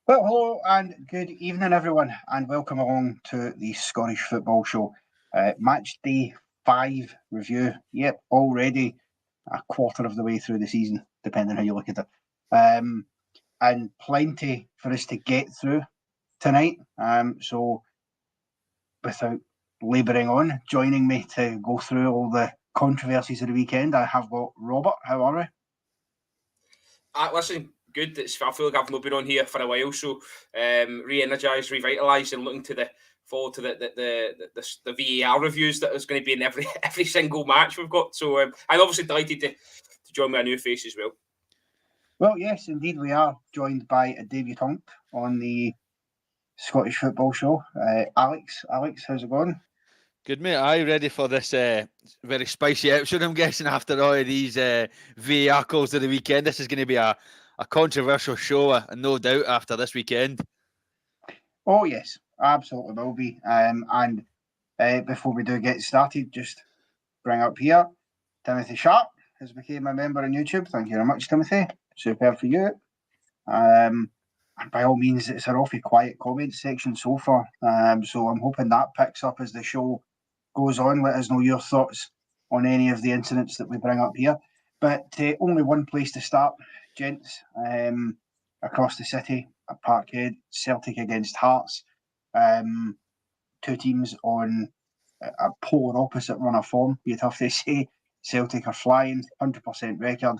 Well, hello and good evening, everyone, and welcome along to the Scottish Football Show. Match day 5 review. Yep, already a quarter of the way through the season, depending how you look at it. And plenty for us to get through tonight. So, without labouring on, joining me to go through all the controversies of the weekend, I have got Robert. How are we? Listen, good. I feel like I've not been on here for a while, so re-energised, revitalised, and looking to the forward to the VAR reviews that is going to be in every single match we've got. So I'm obviously delighted to join with a new face as well. Well, yes, indeed, we are joined by a debutant on the Scottish Football Show. Alex, how's it going? Good, mate. Are you ready for this very spicy episode? I'm guessing after all of these VAR calls of the weekend, this is going to be a controversial show, and no doubt after this weekend. Oh, yes, absolutely will be. And before we do get started, just bring up here, Timothy Sharp has become a member on YouTube. Thank you very much, Timothy. Superb for you. And by all means, it's an awfully quiet comments section so far. So I'm hoping that picks up as the show goes on. Let us know your thoughts on any of the incidents that we bring up here. But only one place to start, gents. Across the city at Parkhead, Celtic against Hearts. Two teams on a polar opposite run of form, you'd have to say. Celtic are flying, 100% record.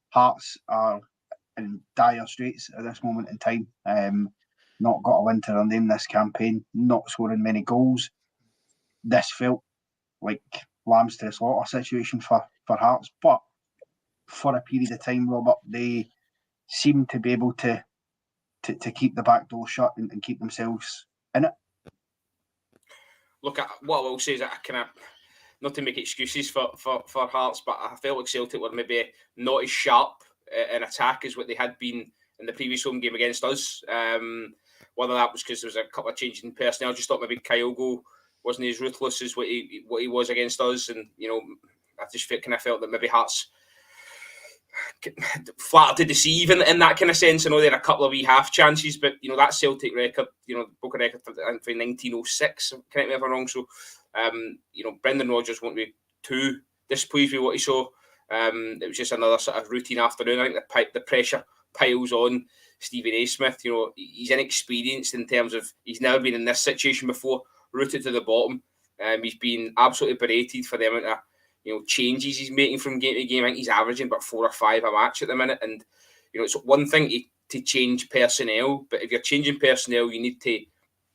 Hearts are in dire straits at this moment in time. Not got a win to their name this campaign, not scoring many goals. This felt like lambs to the slaughter situation for Hearts, but for a period of time, Robert, they seem to be able to keep the back door shut and keep themselves in it. Look, what I will say is that I kind of, not to make excuses for Hearts, but I felt like Celtic were maybe not as sharp in attack as what they had been in the previous home game against us. Whether that was because there was a couple of changes in personnel, I just thought maybe Kyogo wasn't as ruthless as what he was against us, and I just kind of felt that maybe Hearts flattered to deceive in that kind of sense. I know they had a couple of wee half chances, but that Celtic record, broke a record for 1906. Correct me if I'm wrong. So, Brendan Rodgers won't be too displeased with what he saw. It was just another sort of routine afternoon. I think the pressure piles on Stephen A. Smith. He's inexperienced in terms of he's never been in this situation before, rooted to the bottom. He's been absolutely berated for the amount of changes he's making from game to game. I think he's averaging about 4 or 5 a match at the minute. And, it's one thing to change personnel, but if you're changing personnel, you need to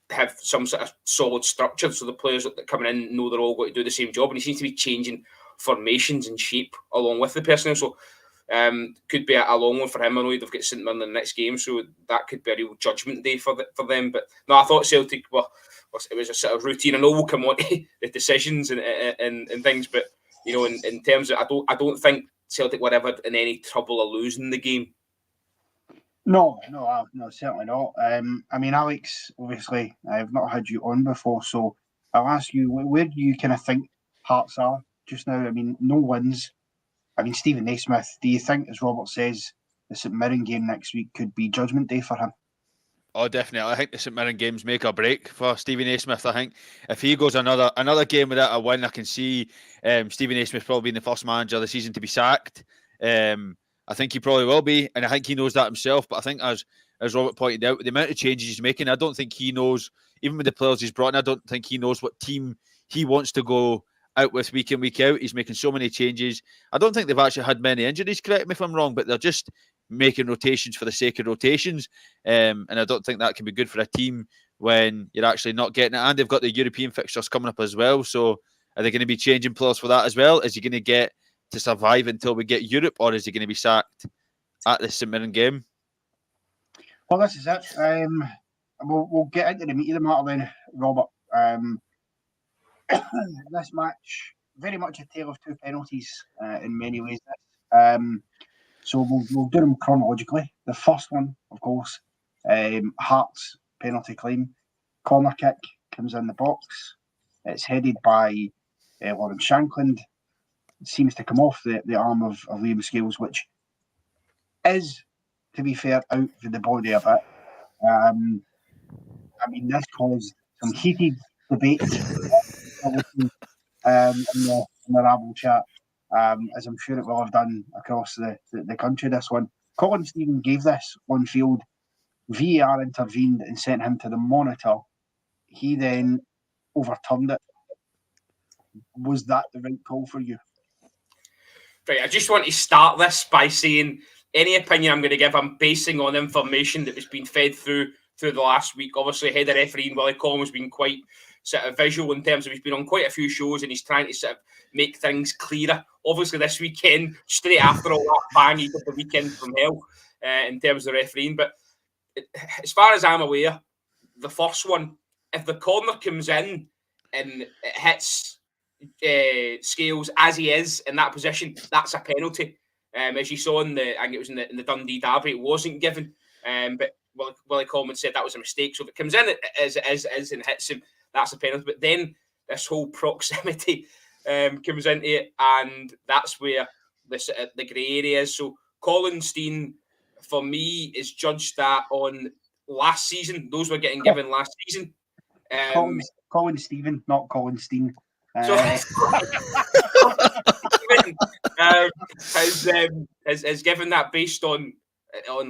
have some sort of solid structure so the players that are coming in know they're all going to do the same job. And he seems to be changing formations and shape along with the personnel. So could be a long one for him. I know they've got St Mirren in the next game, so that could be a real judgment day for them. But no, I thought Celtic it was a sort of routine. I know we'll come on to the decisions and things, but in terms of, I don't think Celtic were ever in any trouble of losing the game. No, certainly not. I mean, Alex, obviously, I've not had you on before, so I'll ask you, where do you kind of think Hearts are just now? I mean, no wins. I mean, Stephen Naismith, do you think, as Robert says, the St Mirren game next week could be judgment day for him? Oh, definitely. I think the St Mirren games make or break for Stephen A. Smith. I think if he goes another game without a win, I can see Stephen A. Smith probably being the first manager of the season to be sacked. I think he probably will be, and I think he knows that himself. But I think, as Robert pointed out, the amount of changes he's making, I don't think he knows, even with the players he's brought in, I don't think he knows what team he wants to go out with week in, week out. He's making so many changes. I don't think they've actually had many injuries, correct me if I'm wrong, but they're just making rotations for the sake of rotations. And I don't think that can be good for a team when you're actually not getting it. And they've got the European fixtures coming up as well. So are they going to be changing players for that as well? Is he going to get to survive until we get Europe, or is he going to be sacked at the St Mirren game? Well, this is it. We'll get into the meat of the matter then, Robert. This match, very much a tale of two penalties in many ways. So we'll do them chronologically. The first one, of course, Hearts penalty claim. Corner kick comes in the box. It's headed by Lawrence Shankland. It seems to come off the arm of Liam Scales, which is, to be fair, out for the body a bit. I mean, this caused some heated debate in the Rabble chat, as I'm sure it will have done across the country. This one, Colin Stephen gave this on field. VAR intervened and sent him to the monitor. He then overturned it. Was that the right call for you? Right, I just want to start this by saying any opinion I'm going to give, I'm basing on information that was being fed through the last week. Obviously, head of refereeing Willie Collum has been quite sort of visual in terms of he's been on quite a few shows and he's trying to sort of make things clearer. Obviously, this weekend, straight after all that bang, he got the weekend from hell in terms of refereeing. But as far as I'm aware, the first one, if the corner comes in and it hits Scales as he is in that position, that's a penalty. As you saw I think it was in the Dundee derby, it wasn't given. But Willie Coleman said that was a mistake. So if it comes in as it is and hits him, that's a penalty. But then this whole proximity comes into it, and that's where the grey area is. So Colin Steen, for me, is judged that on last season. Those were getting given last season. Colin Stephen, not Colin Steen. So has given that based on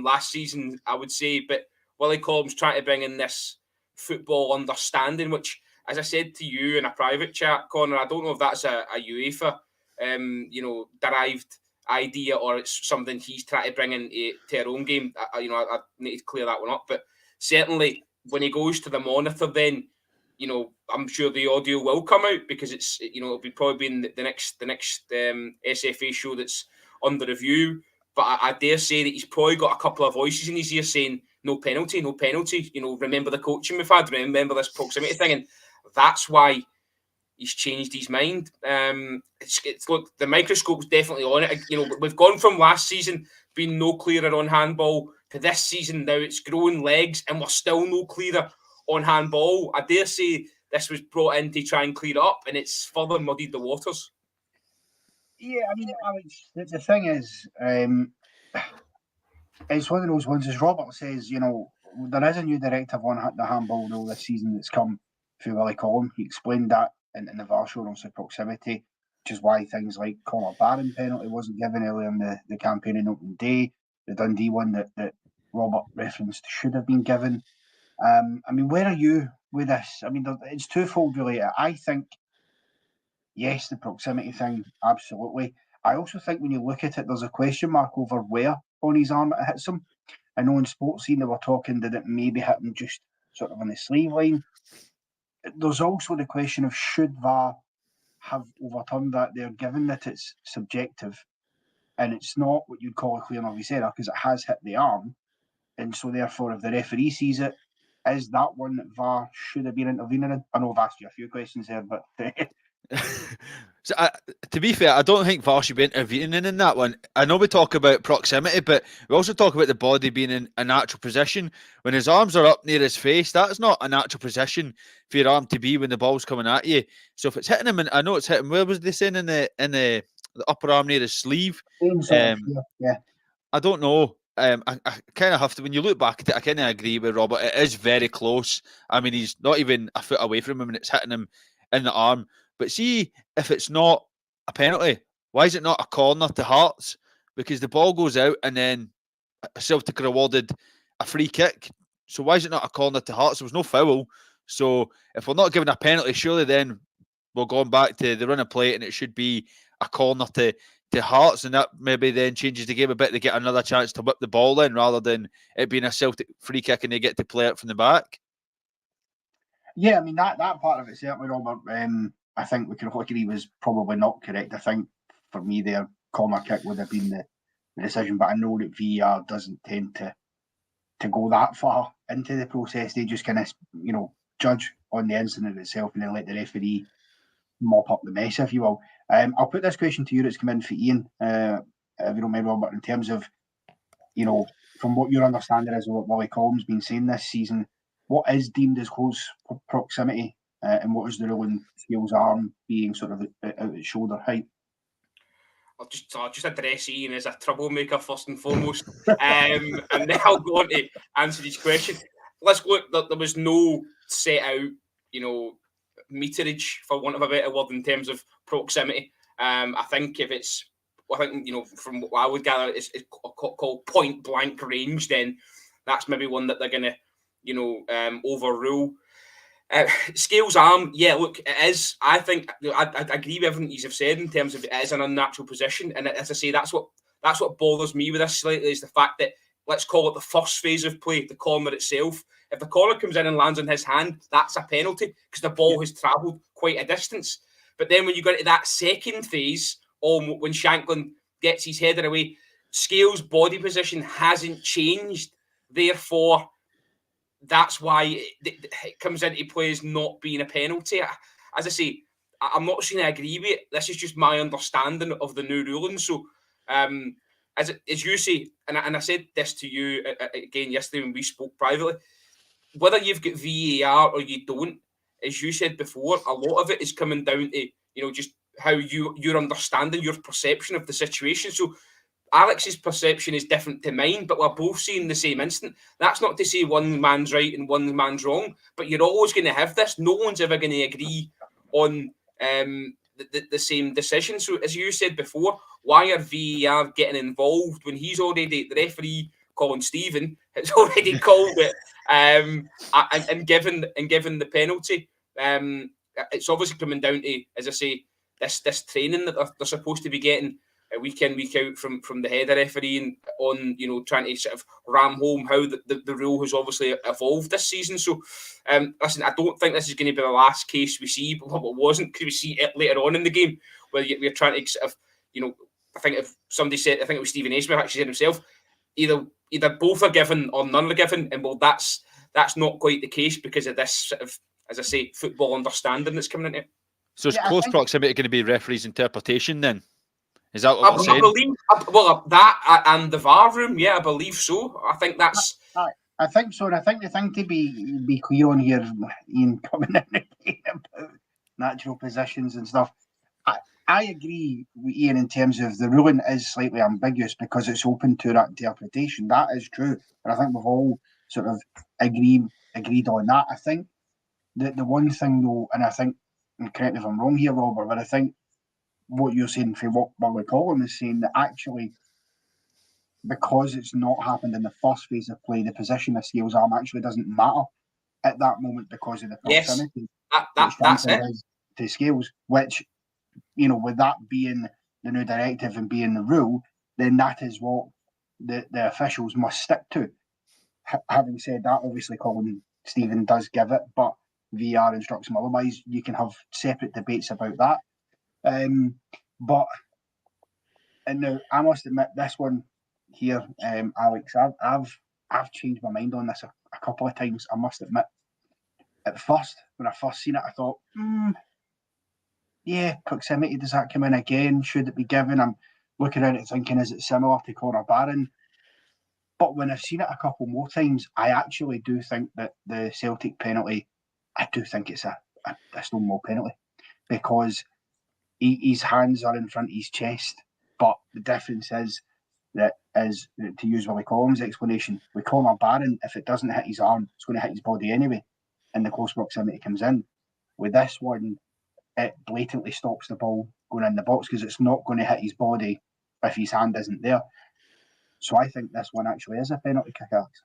last season, I would say. But Willie Collum's trying to bring in this football understanding, which, as I said to you in a private chat, Connor, I don't know if that's a UEFA derived idea or it's something he's trying to bring into our own game. I need to clear that one up. But certainly when he goes to the monitor, then I'm sure the audio will come out because it's it'll be probably in the next SFA show that's under review. But I dare say that he's probably got a couple of voices in his ear saying no penalty, no penalty. Remember the coaching we've had, remember this proximity thing, and that's why he's changed his mind. Look, the microscope's definitely on it. We've gone from last season being no clearer on handball to this season now it's growing legs and we're still no clearer on handball. I dare say this was brought in to try and clear it up, and it's further muddied the waters. Yeah, I mean, Alex, the thing is, it's one of those ones, as Robert says, there is a new directive on the handball rule this season that's come through Willie Collum. He explained that in the VAR show on proximity, which is why things like Conor Barron penalty wasn't given earlier in the campaign in open day. The Dundee one that Robert referenced should have been given. I mean, where are you with this? I mean, it's twofold really. I think, yes, the proximity thing, absolutely. I also think when you look at it, there's a question mark over where on his arm it hits him. I know in sports scene they were talking that it maybe hit him just sort of on the sleeve line. There's also the question of should VAR have overturned that there, given that it's subjective and it's not what you'd call a clear and obvious error because it has hit the arm. And so therefore, if the referee sees it, is that one that VAR should have been intervening in? I know I've asked you a few questions here, but So to be fair, I don't think VAR should be intervening in that one. I know we talk about proximity, but we also talk about the body being in a natural position. When his arms are up near his face, that's not a natural position for your arm to be when the ball's coming at you. So if it's hitting him, and I know it's hitting, where was they saying in the upper arm near his sleeve? Yeah. I don't know. I kind of have to, when you look back at it, I kind of agree with Robert. It is very close. I mean, he's not even a foot away from him and it's hitting him in the arm. But see, if it's not a penalty, why is it not a corner to Hearts? Because the ball goes out and then Celtic are awarded a free kick. So why is it not a corner to Hearts? There was no foul. So if we're not given a penalty, surely then we're going back to the run of play and it should be a corner to Hearts, and that maybe then changes the game a bit. They get another chance to whip the ball in rather than it being a Celtic free kick and they get to play it from the back. Yeah, I mean, that part of it, certainly, Robert, I think we can all agree was probably not correct. I think for me, their corner kick would have been the decision, but I know that VAR doesn't tend to go that far into the process. They just kind of, judge on the incident itself and then let the referee mop up the mess, if you will. I'll put this question to you that's come in for Ian, if you don't mind, Robert, in terms of, from what your understanding is of what Willie Collum's been saying this season, what is deemed as close proximity and what is the rule in Scales' arm being sort of at shoulder height? I'll just address Ian as a troublemaker first and foremost, and then I'll go on to answer this question. let's look. There was no set out, meterage, for want of a better word, in terms of proximity. I think from what I would gather, it's called point blank range. Then that's maybe one that they're going to, overrule. Scales' arm, yeah, look, it is. I think I agree with everything you've said in terms of it is an unnatural position, and as I say, that's what bothers me with this slightly, is the fact that, let's call it the first phase of play, the corner itself. If the corner comes in and lands on his hand, that's a penalty because the ball has travelled quite a distance. But then when you go into that second phase, when Shanklin gets his header away, Scales' body position hasn't changed. Therefore, that's why it comes into play as not being a penalty. As I say, I'm not saying I agree with it. This is just my understanding of the new ruling. So, as you say, and I said this to you again yesterday when we spoke privately, whether you've got VAR or you don't, as you said before, a lot of it is coming down to just how your understanding, your perception of the situation. So Alex's perception is different to mine, but we're both seeing the same instant. That's not to say one man's right and one man's wrong, but you're always going to have this. No one's ever going to agree on the same decision. So, as you said before, why are VAR getting involved when the referee, Colin Stephen, has already called it and given the penalty? It's obviously coming down to, as I say, this training that they're supposed to be getting week in, week out from the head of refereeing on, trying to sort of ram home how the rule has obviously evolved this season. So, listen, I don't think this is going to be the last case we see, but what wasn't, because we see it later on in the game where we're trying to sort of, I think if somebody said, I think it was Stephen A. Smith actually said himself, either both are given or none are given, and well, that's not quite the case because of this sort of, as I say, football understanding that's coming into it. So is close proximity going to be referee's interpretation then? Is that what we're saying? I believe, that and the VAR room, yeah, I believe so. I think that's... I think so, and I think the thing to be clear on here, Ian, coming in about natural positions and stuff, I agree with Ian in terms of the ruling is slightly ambiguous because it's open to that interpretation. That is true, and I think we've all sort of agreed on that. I think the one thing though, and I think, and correct me if I'm wrong here, Robert, but I think what you're saying for what Burley Collin is saying, that actually, because it's not happened in the first phase of play, the position of Scales' arm actually doesn't matter at that moment because of the proximity. Yes, that's it. To Scales, which, with that being the new directive and being the rule, then that is what the officials must stick to. Having said that, obviously Colin Stephen does give it, but VR instructs him otherwise. You can have separate debates about that. But now I must admit this one here, Alex, I've changed my mind on this a couple of times. I must admit, at first when I first seen it, I thought, yeah, proximity, does that come in again? Should it be given? I'm looking at it thinking, is it similar to Conor Barron? But when I've seen it a couple more times, I actually do think that the Celtic penalty, I do think it's a Stonewall penalty because his hands are in front of his chest. But the difference is that, as to use Willie Collins' explanation, with Conor Barron, if it doesn't hit his arm, it's going to hit his body anyway, and the close proximity comes in. With this one, it blatantly stops the ball going in the box because it's not going to hit his body if his hand isn't there. So I think this one actually is a penalty kick, Alex.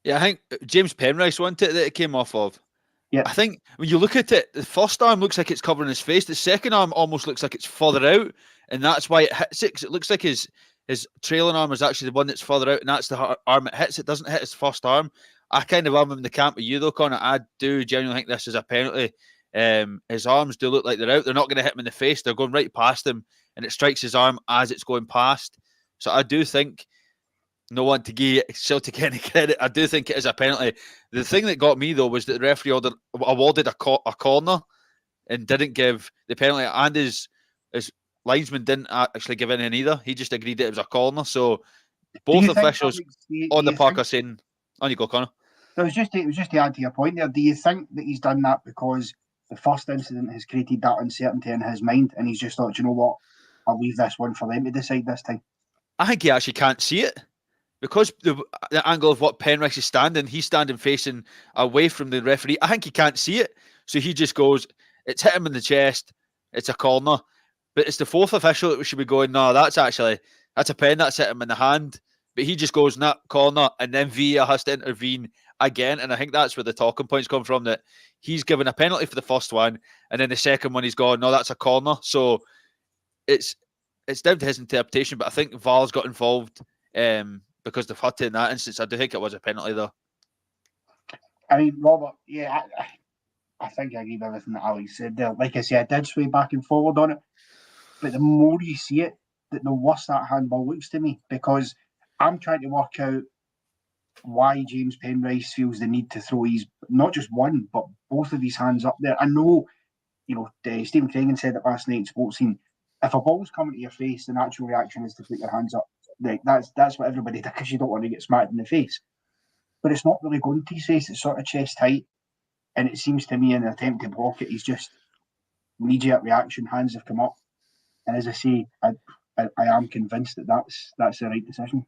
Yeah, I think James Penrice wanted it that it came off of. Yeah. I think when you look at it, the first arm looks like it's covering his face. The second arm almost looks like it's further out, and that's why it hits it. 'Cause it looks like his trailing arm is actually the one that's further out, and that's the arm it hits. It doesn't hit his first arm. I kind of am in the camp of you though, Connor. I do genuinely think this is a penalty. His arms do look like they're out. They're not going to hit him in the face. They're going right past him, and it strikes his arm as it's going past. So I do think, no one to give Celtic any credit, I do think it is a penalty. The thing that got me though was that the referee awarded a corner and didn't give the penalty, and his linesman didn't actually give in either. He just agreed that it was a corner. So both officials on the park are saying, "On you go, Connor." It was just to add to your point there. Do you think that he's done that because the first incident has created that uncertainty in his mind, and he's just thought, you know what, I'll leave this one for them to decide this time? I think he actually can't see it because the angle of what Penrice is standing, he's standing facing away from the referee. I think he can't see it. So he just goes, it's hit him in the chest. It's a corner. But it's the fourth official that we should be going, no, that's a pen that's hit him in the hand. But he just goes, nah, corner. And then VAR has to intervene again. And I think that's where the talking points come from, that he's given a penalty for the first one. And then the second one, he's gone, no, that's a corner. So it's down to his interpretation. But I think VAR's got involved because they've had to in that instance. I do think it was a penalty, though. I mean, Robert, yeah, I think I agree with everything that Alex said there. Like I said, I did sway back and forward on it. But the more you see it, the worse that handball looks to me, because I'm trying to work out why James Penrice feels the need to throw his, not just one, but both of his hands up there. I know, Stephen Craigan said it last night in Sports Scene. If a ball's coming to your face, the natural reaction is to put your hands up. Like, that's what everybody does, because you don't want to get smacked in the face. But it's not really going to his face, it's sort of chest height. And it seems to me, in an attempt to block it, he's just immediate reaction, hands have come up. And as I say, I am convinced that that's the right decision.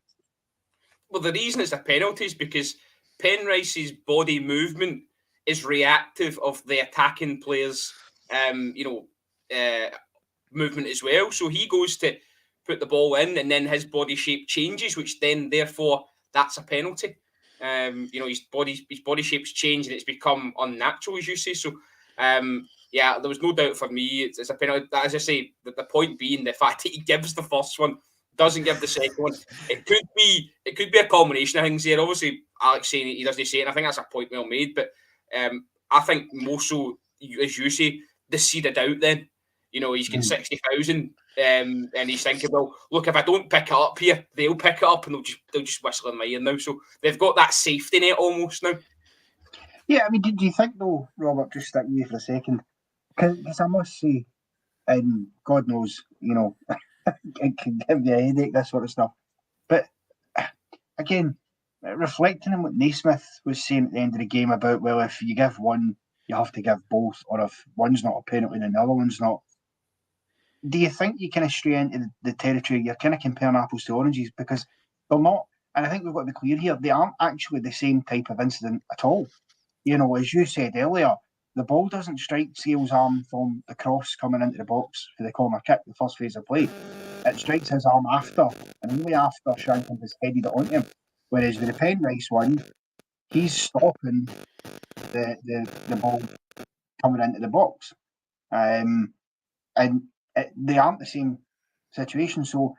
Well, the reason it's a penalty is because Penrice's body movement is reactive of the attacking player's, movement as well. So he goes to put the ball in, and then his body shape changes, which then, therefore, that's a penalty. His body shape's changed and it's become unnatural, as you say. So, there was no doubt for me it's a penalty. As I say, the point being the fact that he gives the first one, doesn't give the second one. It could be a combination of things here. Obviously, Alex saying he doesn't say it. I think that's a point well made. But I think more so, as you say, the seeded out. Then he's got 60,000, and he's thinking, well, look, if I don't pick it up here, they'll pick it up and they'll just whistle in my ear now. So they've got that safety net almost now. Yeah, I mean, do you think though, Robert, just stick with you for a second? Because I must say, and God knows, it can give you a headache, this sort of stuff. But again, reflecting on what Naismith was saying at the end of the game about, well, if you give one, you have to give both, or if one's not a penalty and the other one's not. Do you think you kind of stray into the territory, you're kind of comparing apples to oranges? Because they're not, and I think we've got to be clear here, they aren't actually the same type of incident at all. As you said earlier, the ball doesn't strike Sale's arm from the cross coming into the box for the corner kick, the first phase of play. It strikes his arm after, and only after Shanklin has headed it onto him. Whereas with the Penrice one, he's stopping the ball coming into the box. And they aren't the same situation. So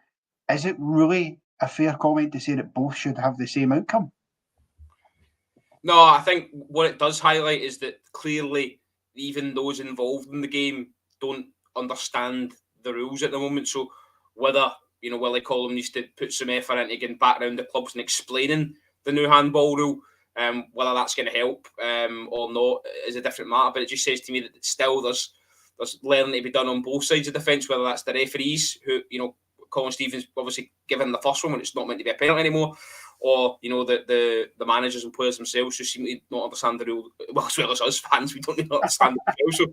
is it really a fair comment to say that both should have the same outcome? No, I think what it does highlight is that clearly even those involved in the game don't understand the rules at the moment. So whether, Willie Collum needs to put some effort into getting back around the clubs and explaining the new handball rule, whether that's going to help or not is a different matter. But it just says to me that still there's learning to be done on both sides of the fence, whether that's the referees who, Colin Stevens obviously given the first one when it's not meant to be a penalty anymore, or the managers and players themselves who seem to not understand the rule, well, as well as us fans, we don't really understand the rule. So,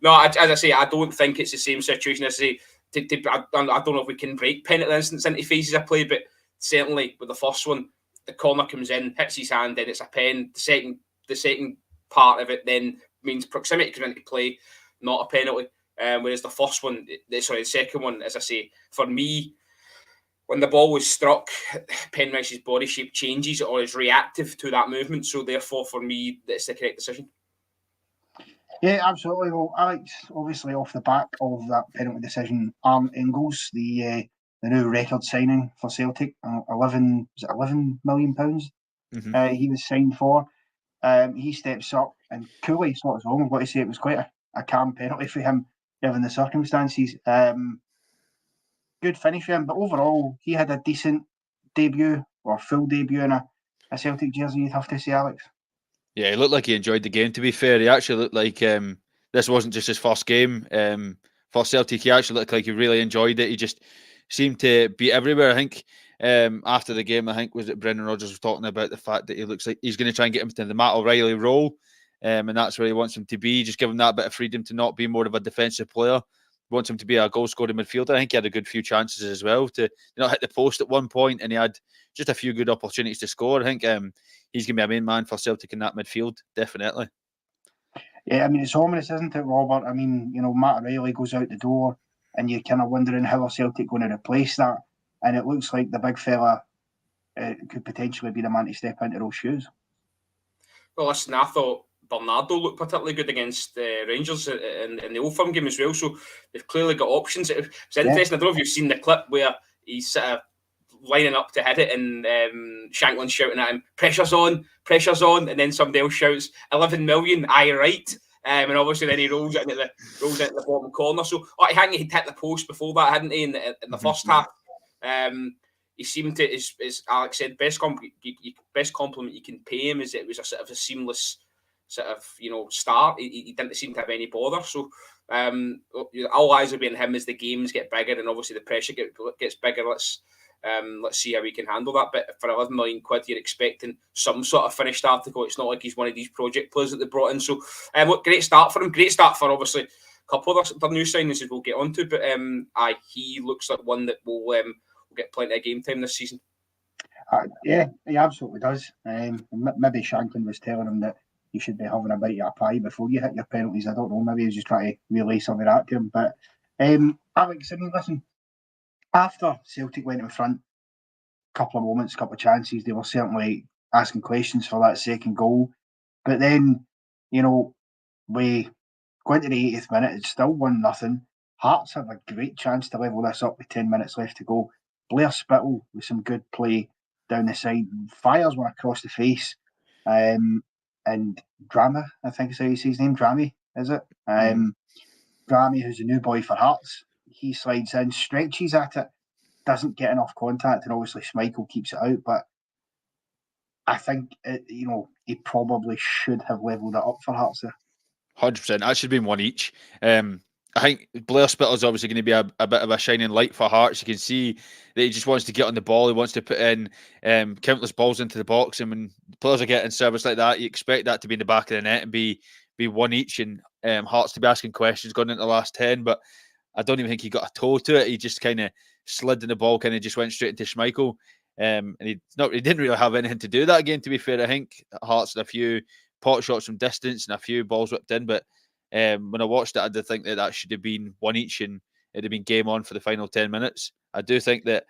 no, as I say, I don't think it's the same situation. As I say, I don't know if we can break penalty instance into phases of play, but certainly with the first one, the corner comes in, hits his hand, then it's a pen. The second part of it then means proximity comes into play, not a penalty. Whereas the second one, as I say, for me, when the ball was struck, Penrice's body shape changes or is reactive to that movement. So therefore, for me, that's the correct decision. Yeah, absolutely. Well, Alex, obviously off the back of that penalty decision, Arne Ingels, the new record signing for Celtic, £11 million he was signed for. He steps up and coolly sorts home. I've got to say it was quite a calm penalty for him, given the circumstances. Good finish for him, but overall he had a decent debut or full debut in a Celtic jersey, you'd have to say, Alex. Yeah, he looked like he enjoyed the game, to be fair. He actually looked like this wasn't just his first game for Celtic. He actually looked like he really enjoyed it. He just seemed to be everywhere. I think after the game, was it Brendan Rodgers was talking about the fact that he looks like he's going to try and get him to the Matt O'Reilly role, and that's where he wants him to be. Just give him that bit of freedom to not be more of a defensive player. wants him to be a goal-scoring midfielder. I think he had a good few chances as well to hit the post at one point, and he had just a few good opportunities to score. I think he's going to be a main man for Celtic in that midfield, definitely. Yeah, I mean, it's ominous, isn't it, Robert? I mean, Matt O'Reilly goes out the door, and you're kind of wondering how are Celtic going to replace that, and it looks like the big fella could potentially be the man to step into those shoes. Well, listen, I thought Bernardo looked particularly good against Rangers in the Old Firm game as well. So they've clearly got options. It's interesting. I don't know if you've seen the clip where he's lining up to hit it, and Shanklin's shouting at him, pressure's on, and then somebody else shouts, 11 million, aye, right. And obviously then he rolls it into the bottom corner. So I think he'd hit the post before that, hadn't he, in the first half. He seemed to, as Alex said, best compliment you can pay him is it was a sort of a seamless sort of start. He didn't seem to have any bother. So all eyes will be on him as the games get bigger and obviously the pressure gets bigger. Let's see how we can handle that. But for 11 million quid, you're expecting some sort of finished article. It's not like he's one of these project players that they brought in. So look, great start for him. Great start for obviously a couple of the new signings that we'll get onto. But he looks like one that will get plenty of game time this season. Yeah, he absolutely does. Maybe Shanklin was telling him that you should be having a bite of a pie before you hit your penalties. I don't know. Maybe he was just trying to relay some of that to him. But Alex, I mean, listen, after Celtic went in front, a couple of chances, they were certainly asking questions for that second goal. But then, we go into the 80th minute, it's still 1-0. Hearts have a great chance to level this up with 10 minutes left to go. Blair Spittle with some good play down the side, fires one across the face. And Drameh, I think is how you say his name, Drameh, is it? Drameh, who's a new boy for Hearts, he slides in, stretches at it, doesn't get enough contact, and obviously Schmeichel keeps it out. But I think he probably should have levelled it up for Hearts there. 100%. That should have been one each. I think Blair Spittle's obviously going to be a bit of a shining light for Hearts. You can see that he just wants to get on the ball. He wants to put in countless balls into the box. And when players are getting service like that, you expect that to be in the back of the net and be one each. And Hearts to be asking questions going into the last 10. But I don't even think he got a toe to it. He just kind of slid in the ball, kind of just went straight into Schmeichel. And he didn't really have anything to do that game, to be fair. I think Hearts had a few pot shots from distance and a few balls whipped in. But when I watched it, I did think that should have been one each and it'd have been game on for the final 10 minutes. I do think that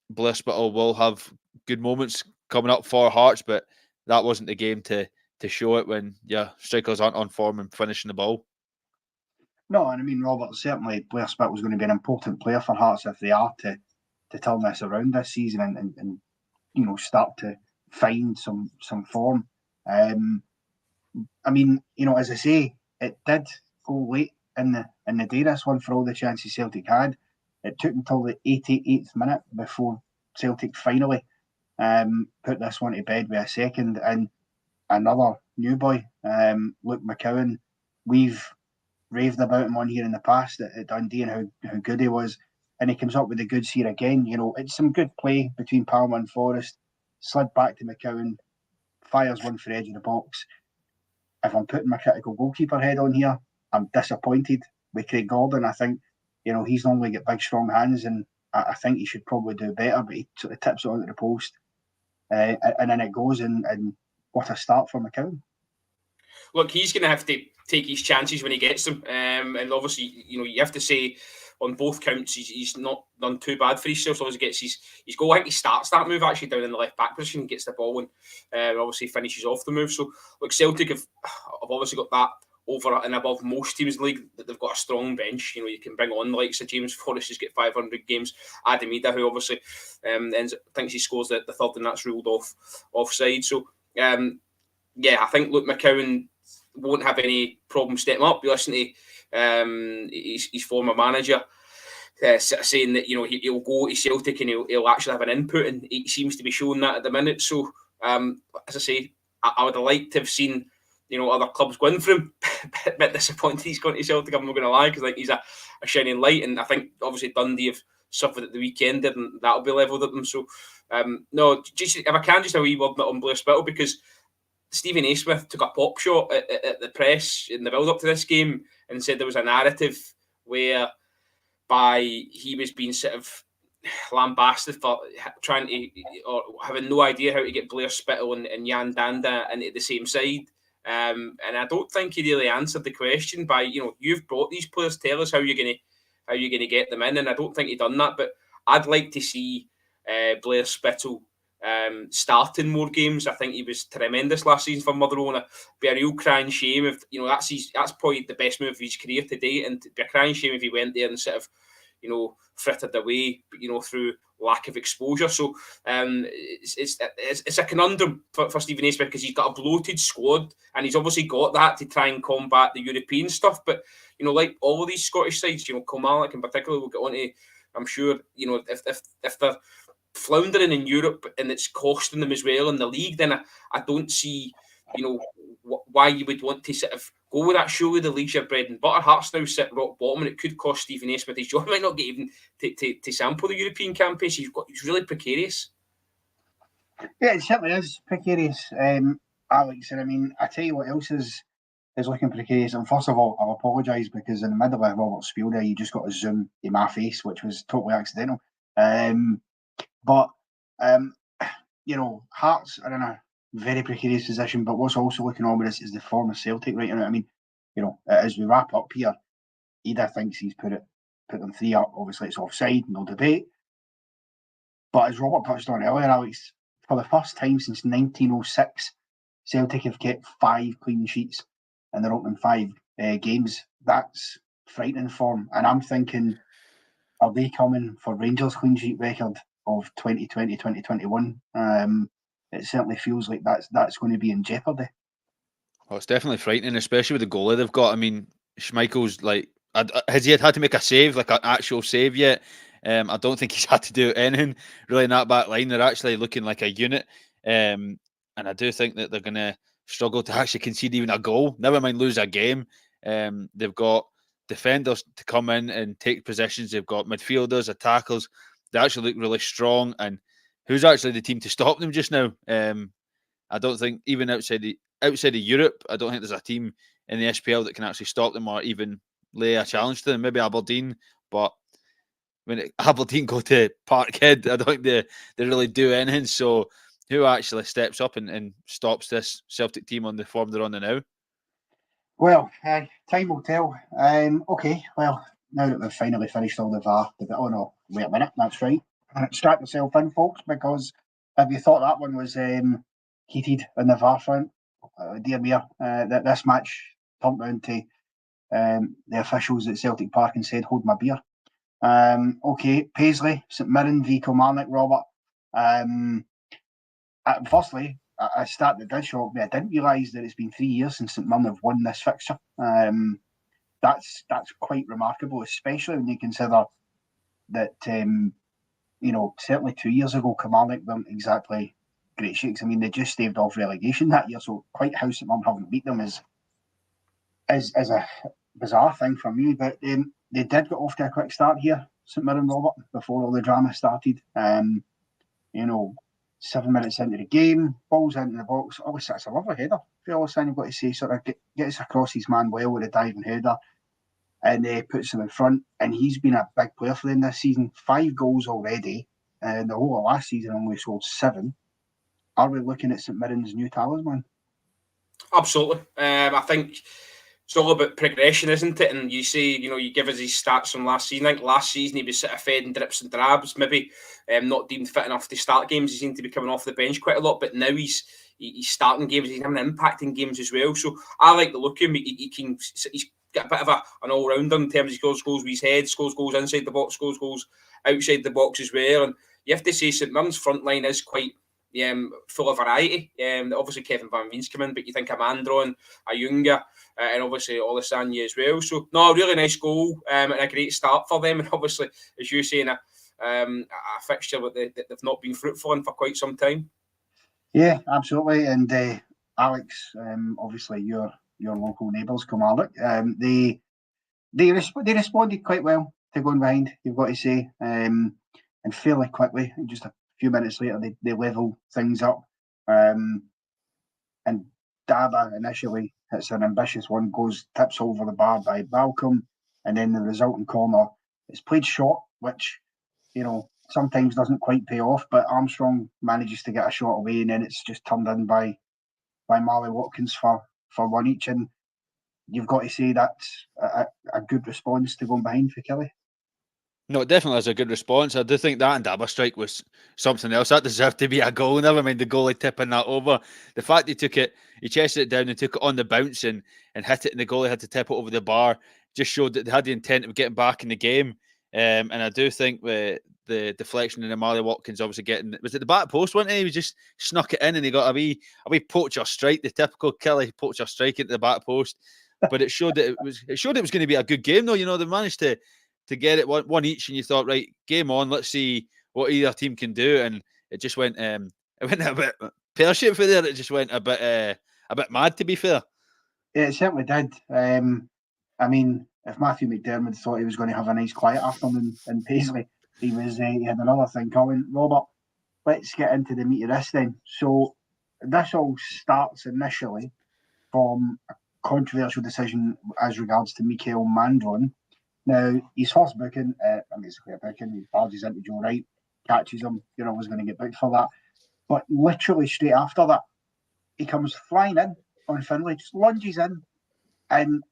Blair Spittle will have good moments coming up for Hearts, but that wasn't the game to show it when strikers aren't on form and finishing the ball. No, and I mean, Robert, certainly Blair Spittle was going to be an important player for Hearts if they are to turn this around this season and start to find some form. I mean, as I say, it did go late in the day, this one, for all the chances Celtic had. It took until the 88th minute before Celtic finally put this one to bed with a second. And another new boy, Luke McCowan, we've raved about him on here in the past at Dundee and how good he was. And he comes up with the goods here again. It's some good play between Palmer and Forrest. Slid back to McCowan, fires one for the edge of the box. If I'm putting my critical goalkeeper head on here, I'm disappointed with Craig Gordon. I think, he's normally got big, strong hands, and I think he should probably do better, but he sort of tips it onto the post. And then it goes, and what a start for McCowan. Look, he's going to have to take his chances when he gets them. And obviously, you have to say, on both counts, he's not done too bad for himself. So he gets his goal. I think he starts that move actually down in the left back position, gets the ball and obviously finishes off the move. So look, Celtic have obviously got that over and above most teams in the league, that they've got a strong bench. You can bring on the likes of James Forrest, who's got 500 games. Adam Ida, who obviously thinks he scores the third and that's ruled offside. So I think Luke McCowan won't have any problem stepping up. You listen to his former manager saying that he'll go to Celtic and he'll actually have an input, and he seems to be showing that at the minute. So as I say, I would have liked to have seen other clubs going for him. A bit disappointed he's gone to Celtic, I'm not going to lie, because he's a shining light, and I think obviously Dundee have suffered at the weekend and that'll be levelled at them. So no, just if I can, just a wee word on Blair Spittle, because Stephen Naismith took a pop shot at the press in the build-up to this game and said there was a narrative whereby he was being sort of lambasted for trying to, or having no idea how to get Blair Spittle and Jan Danda into the same side. And I don't think he really answered the question by, you've brought these players, tell us how you're going to get them in. And I don't think he done that. But I'd like to see Blair Spittle starting more games. I think he was tremendous last season for Motherwell. It'd be a real crying shame if that's probably the best move of his career to date, and it'd be a crying shame if he went there and sort of frittered away, through lack of exposure. So it's a conundrum for Stephen A. Smith, because he's got a bloated squad and he's obviously got that to try and combat the European stuff. But like all of these Scottish sides, Kilmarnock in particular, will get on to, I'm sure, if they're floundering in Europe and it's costing them as well in the league, then I don't see why you would want to sort of go with that. Surely the league's your bread and butter. Hearts now sit rock bottom, and it could cost Stephen A. Smith his job. He might not get even to sample the European campaign. So he's really precarious. Yeah, it certainly is precarious, Alex. And I mean, I tell you what else is looking precarious. And first of all, I'll apologise, because in the middle of Robert's spiel there, you just got a zoom in my face, which was totally accidental. But Hearts are in a very precarious position. But what's also looking on with us is the form of Celtic right now. I mean, as we wrap up here, Ida thinks he's put them 3 up. Obviously, it's offside, no debate. But as Robert touched on earlier, Alex, for the first time since 1906, Celtic have kept 5 clean sheets in their opening 5 games. That's frightening form. And I'm thinking, are they coming for Rangers' clean sheet record of 2020, 2021? It certainly feels like that's going to be in jeopardy. Well, it's definitely frightening, especially with the goalie they've got. I mean, Schmeichel's has he had to make a save, like an actual save yet? I don't think he's had to do anything really in that back line. They're actually looking like a unit. And I do think that they're going to struggle to actually concede even a goal, never mind lose a game. They've got defenders to come in and take possessions. They've got midfielders, attackers. They actually look really strong. And who's actually the team to stop them just now? I don't think, even outside of Europe, I don't think there's a team in the SPL that can actually stop them or even lay a challenge to them. Maybe Aberdeen, but when Aberdeen go to Parkhead, I don't think they really do anything. So who actually steps up and stops this Celtic team on the form they're on now? Well, time will tell. Okay, well, now that we've finally finished all the VAR, oh no, wait a minute, that's right. Strap yourself in, folks, because if you thought that one was heated in the VAR front, dear me, that this match turned round to the officials at Celtic Park and said, "Hold my beer." Okay, Paisley, St Mirren v Kilmarnock, Robert. Firstly, I started that shock me. I didn't realise that it's been 3 years since St Mirren have won this fixture. That's quite remarkable, especially when you consider that certainly 2 years ago Kilmarnock weren't exactly great shakes. I mean, they just staved off relegation that year, so quite how St Mirren haven't beat them is a bizarre thing for me. But they did get off to a quick start here, St Mirren, Robert, before all the drama started. 7 minutes into the game, balls into the box. Obviously, that's a lovely header. Fearless, you've got to say, sort of gets across his man well with a diving header, and puts him in front. And he's been a big player for them this season. 5 goals already. The whole of last season only scored 7. Are we looking at St Mirren's new talisman? Absolutely. I think it's all about progression, isn't it? And you say, you give us his stats from last season. I think last season he was sort of fed in drips and drabs, maybe not deemed fit enough to start games. He seemed to be coming off the bench quite a lot, but now he's starting games. He's having an impact in games as well. So I like the look of him. He's got a bit of an all-rounder in terms of he scores goals with his head, scores goals inside the box, scores goals outside the box as well. And you have to say St Mirren's front line is quite full of variety. Obviously Kevin Van Veen's come in, but you think of Mandron, Ayunga, and obviously Olisanya as well. So no, really nice goal and a great start for them. And obviously, as you're saying, a fixture that they've not been fruitful in for quite some time. Yeah, absolutely. And Alex, obviously your local neighbours, Kilmarnock, they responded quite well to going behind, you've got to say, and fairly quickly. Just a few minutes later, they level things up. And Daba initially hits an ambitious one, tips over the bar by Balcom. and then the resulting corner is played short, which, sometimes doesn't quite pay off, but Armstrong manages to get a shot away, and then it's just turned in by Marley Watkins for one each, and you've got to say that's a good response to going behind for Kelly. No, it definitely is a good response. I do think that and Dabba strike was something else. That deserved to be a goal. Never mind the goalie tipping that over. The fact he took it, he chested it down and took it on the bounce and hit it, and the goalie had to tip it over the bar, just showed that they had the intent of getting back in the game. And I do think the deflection in Marley Watkins obviously was it the back post, wasn't he? He just snuck it in and he got a wee poacher strike, the typical Kelly poacher strike into the back post. But it showed that it was going to be a good game, though. They managed to get it one each, and you thought, right, game on, let's see what either team can do, and it just went a bit pear-shaped for there. It just went a bit mad, to be fair. Yeah, it certainly did. If Matthew McDermott thought he was going to have a nice quiet afternoon in Paisley, he had another thing coming. Robert, let's get into the meat of this then. So this all starts initially from a controversial decision as regards to Mikael Mandron. Now, his first booking, basically a booking, he barges into Joe Wright, catches him, was going to get booked for that. But literally straight after that, he comes flying in on Finlay, just lunges in, and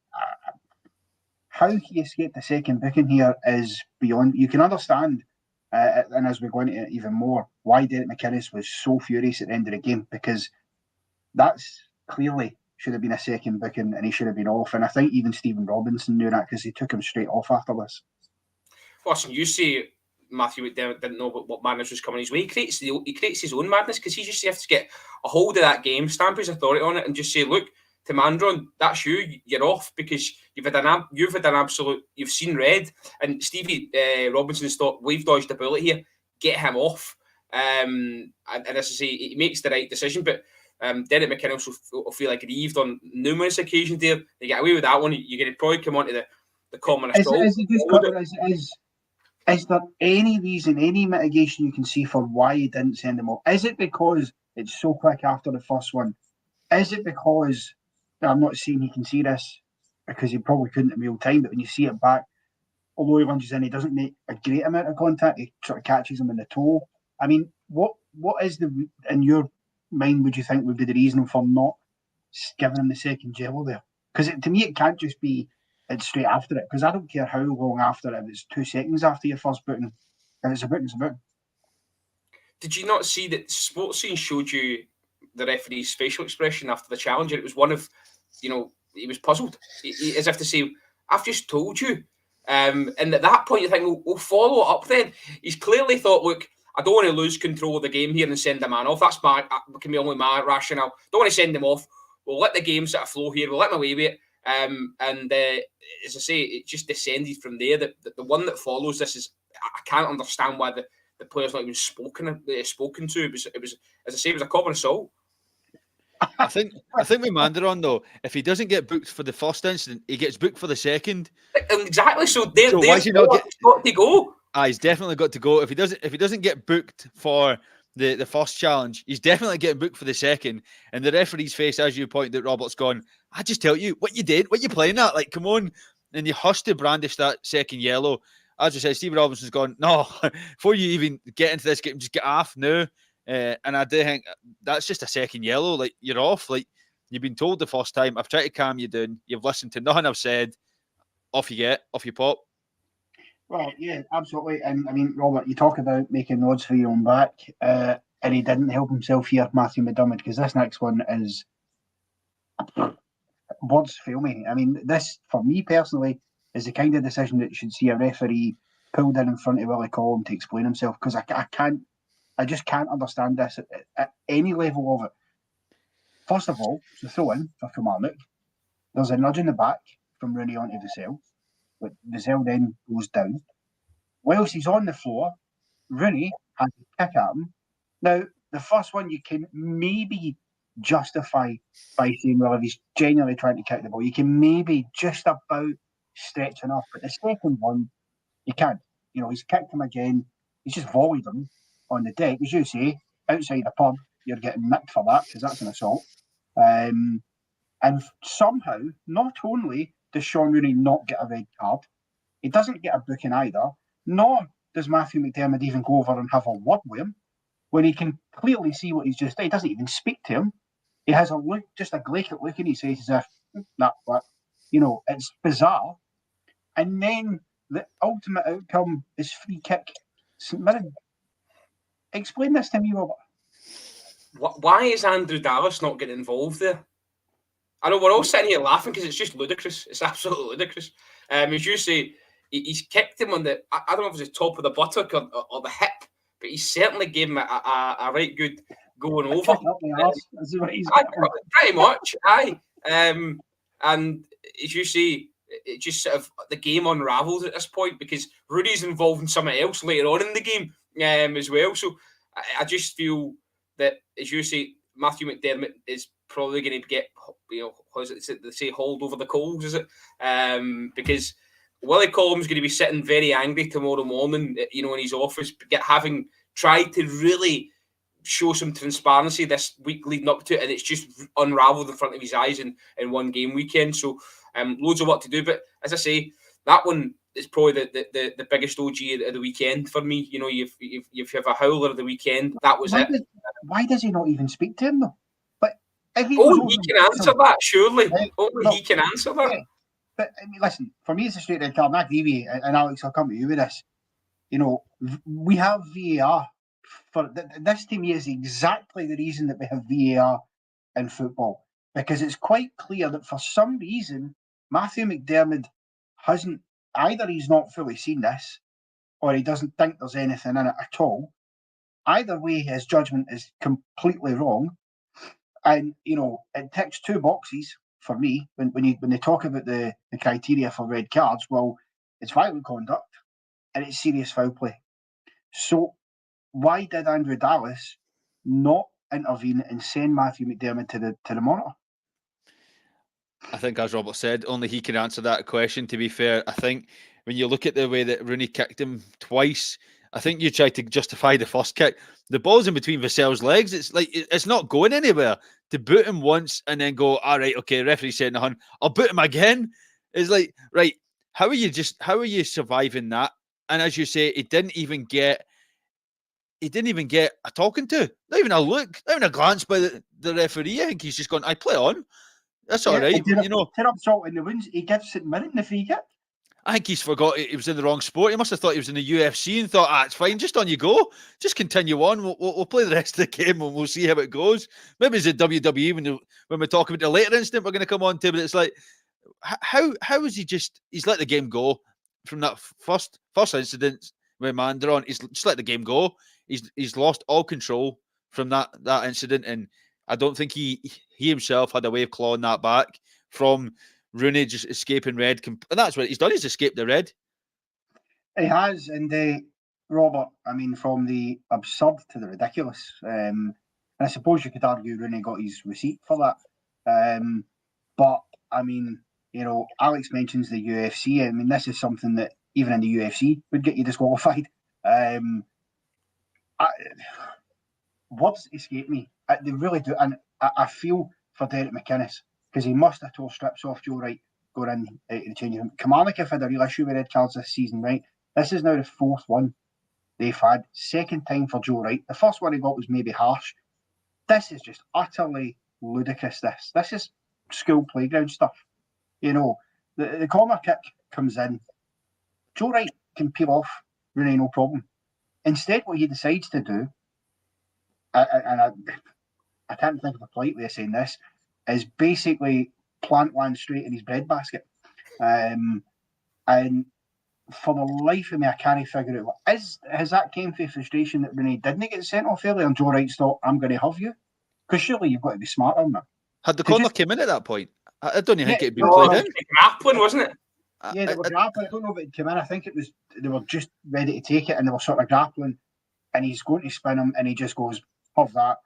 how he escaped the second booking here is beyond. You can understand, and as we go into it even more, why Derek McInnes was so furious at the end of the game, because that's clearly should have been a second booking and he should have been off. And I think even Stephen Robinson knew that because he took him straight off after this. Listen, you say Matthew didn't know what madness was coming his way. He creates his own madness because he just has to get a hold of that game, stamp his authority on it, and just say, look, to Mandron, that's you're off because you've had an absolute, you've seen red. And Stevie Robinson's thought, we've dodged a bullet here, get him off. And as I say, he makes the right decision, but Derek McInnes will feel aggrieved on numerous occasions there. They get away with that one. You're going to probably come onto the common assault. Is there any reason, any mitigation you can see for why he didn't send him off? Is it because it's so quick after the first one? Is it because, I'm not saying he can see this because he probably couldn't in real time, but when you see it back, although he lunges in, he doesn't make a great amount of contact. He sort of catches him in the toe. I mean, what is in your mind, would you think would be the reason for not giving him the second yellow there? Because to me, it can't just be it's straight after it. Because I don't care how long after it. It's 2 seconds after your first booking. And it's a booking, it's a booking. Did you not see that Sports Scene showed you the referee's facial expression after the challenge? And it was one of, he was puzzled. He, as if to say, I've just told you. And at that point, you think, we'll follow it up then. He's clearly thought, look, I don't want to lose control of the game here and send a man off. That can be only my rationale. Don't want to send him off. We'll let the game sort of flow here. We'll let him away with it. As I say, it just descended from there. The one that follows this is, I can't understand why the player's not even spoken to. It was, as I say, it was a common assault. I think with Mandaron, though, if he doesn't get booked for the first incident, he gets booked for the second. Exactly. So why is he got to go? He's definitely got to go. If he doesn't get booked for the first challenge, he's definitely getting booked for the second. And the referee's face, as you pointed out, Robert's gone, I just tell you what you did, what you playing at, like, come on. And you has to brandish that second yellow. As I said, Stephen Robinson's gone, no, before you even get into this game, just get off now. And I do think that's just a second yellow. Like, you're off. Like, you've been told the first time, I've tried to calm you down. You've listened to nothing I've said. Off you get, off you pop. Well, yeah, absolutely. And I mean, Robert, you talk about making nods for your own back, and he didn't help himself here, Matthew McDermott, because this next one is words fail me. I mean, this, for me personally, is the kind of decision that you should see a referee pulled in front of Willie Collum to explain himself, because I just can't understand this at any level of it. First of all, it's a throw in for Kilmarnock. There's a nudge in the back from Rooney onto Vassell. But Vassell then goes down. Whilst he's on the floor, Rooney has to kick at him. Now, the first one you can maybe justify by saying, well, if he's genuinely trying to kick the ball, you can maybe just about stretch enough. But the second one, you can't. He's kicked him again. He's just volleyed him on the deck. As you say, outside the pub, you're getting nicked for that because that's an assault. And somehow, not only does Sean Rooney not get a red card, He doesn't get a booking either, nor does Matthew McDermott even go over and have a word with him when he can clearly see what he's just done. He doesn't even speak to him. He has a look, just a glacial look in his face as if, but it's bizarre. And then the ultimate outcome is free kick. St Mirren. Explain this to me, Robert. Why is Andrew Dallas not getting involved there? I know we're all sitting here laughing because it's just ludicrous. It's absolutely ludicrous. As you say, he's kicked him on the, I don't know if it was the top of the buttock or the hip, but he certainly gave him a right good going over. Pretty much, aye. And as you say, it just sort of, the game unravels at this point because Rooney's involved in something else later on in the game as well. So I just feel that, as you say, Matthew McDermott is probably going to get, how is it they say, hauled over the coals, is it? Because Willie Collum's going to be sitting very angry tomorrow morning, in his office, having tried to really show some transparency this week leading up to it, and it's just unravelled in front of his eyes in one game weekend. So loads of work to do. But as I say, that one is probably the biggest OG of the weekend for me. You have a howler of the weekend. That was Why does he not even speak to him though? But if he can answer that, surely. He can answer that. Yeah. But I mean, listen, for me, it's a straight red card. And I agree with you, and Alex, I'll come to you with this. We have VAR. For this to me is exactly the reason that we have VAR in football, because it's quite clear that for some reason Matthew McDermott hasn't, either he's not fully seen this or he doesn't think there's anything in it at all. Either way, his judgment is completely wrong, and it ticks two boxes for me when they talk about the criteria for red cards. Well, it's violent conduct and it's serious foul play. So why did Andrew Dallas not intervene and send Matthew McDermott to the monitor? I think, as Robert said, only he can answer that question. To be fair, I think when you look at the way that Rooney kicked him twice, I think you tried to justify the first kick. The ball's in between Vassell's legs. It's like it's not going anywhere. To boot him once and then go, all right, okay, referee said nothing, I'll boot him again. It's like, right, how are you surviving that? And as you say, he didn't even get a talking to, not even a look, not even a glance by the referee. I think he's just gone, I play on. That's all right. Turn up salt in the wounds. He gives St Mirren the free kick. I think he's forgot he was in the wrong sport. He must have thought he was in the UFC and thought, it's fine, just on you go. Just continue on. We'll play the rest of the game and we'll see how it goes. Maybe it's a WWE when we talk about the later incident we're going to come on to, but it's like, how is he's let the game go from that first incident with Mandaron. He's just let the game go. He's lost all control from that incident, and I don't think he himself had a way of clawing that back from Rooney just escaping red. And that's what he's done. He's escaped the red. He has, and Robert, I mean, from the absurd to the ridiculous. And I suppose you could argue Rooney got his receipt for that. But, I mean, Alex mentions the UFC. I mean, this is something that even in the UFC would get you disqualified. Words escape me. They really do. And I feel for Derek McInnes, because he must have tore strips off Joe Wright going in the changing room. Kilmarnock have had a real issue with red cards this season, right? This is now the fourth one they've had. Second time for Joe Wright. The first one he got was maybe harsh. This is just utterly ludicrous. This is school playground stuff. The corner kick comes in. Joe Wright can peel off Rooney, no problem. Instead, what he decides to do, I can't think of a polite way of saying this, is basically plant one straight in his breadbasket. And for the life of me, I can't figure out has that came from frustration that Rooney didn't get sent off early and Joe Wright's thought, I'm going to have you? Because surely you've got to be smarter on that. Had the corner came in at that point? I don't even think it'd been played in. Grappling, wasn't it? Yeah, they were grappling. I don't know if it came in. I think it was they were just ready to take it and they were sort of grappling, and he's going to spin him and he just goes, have that,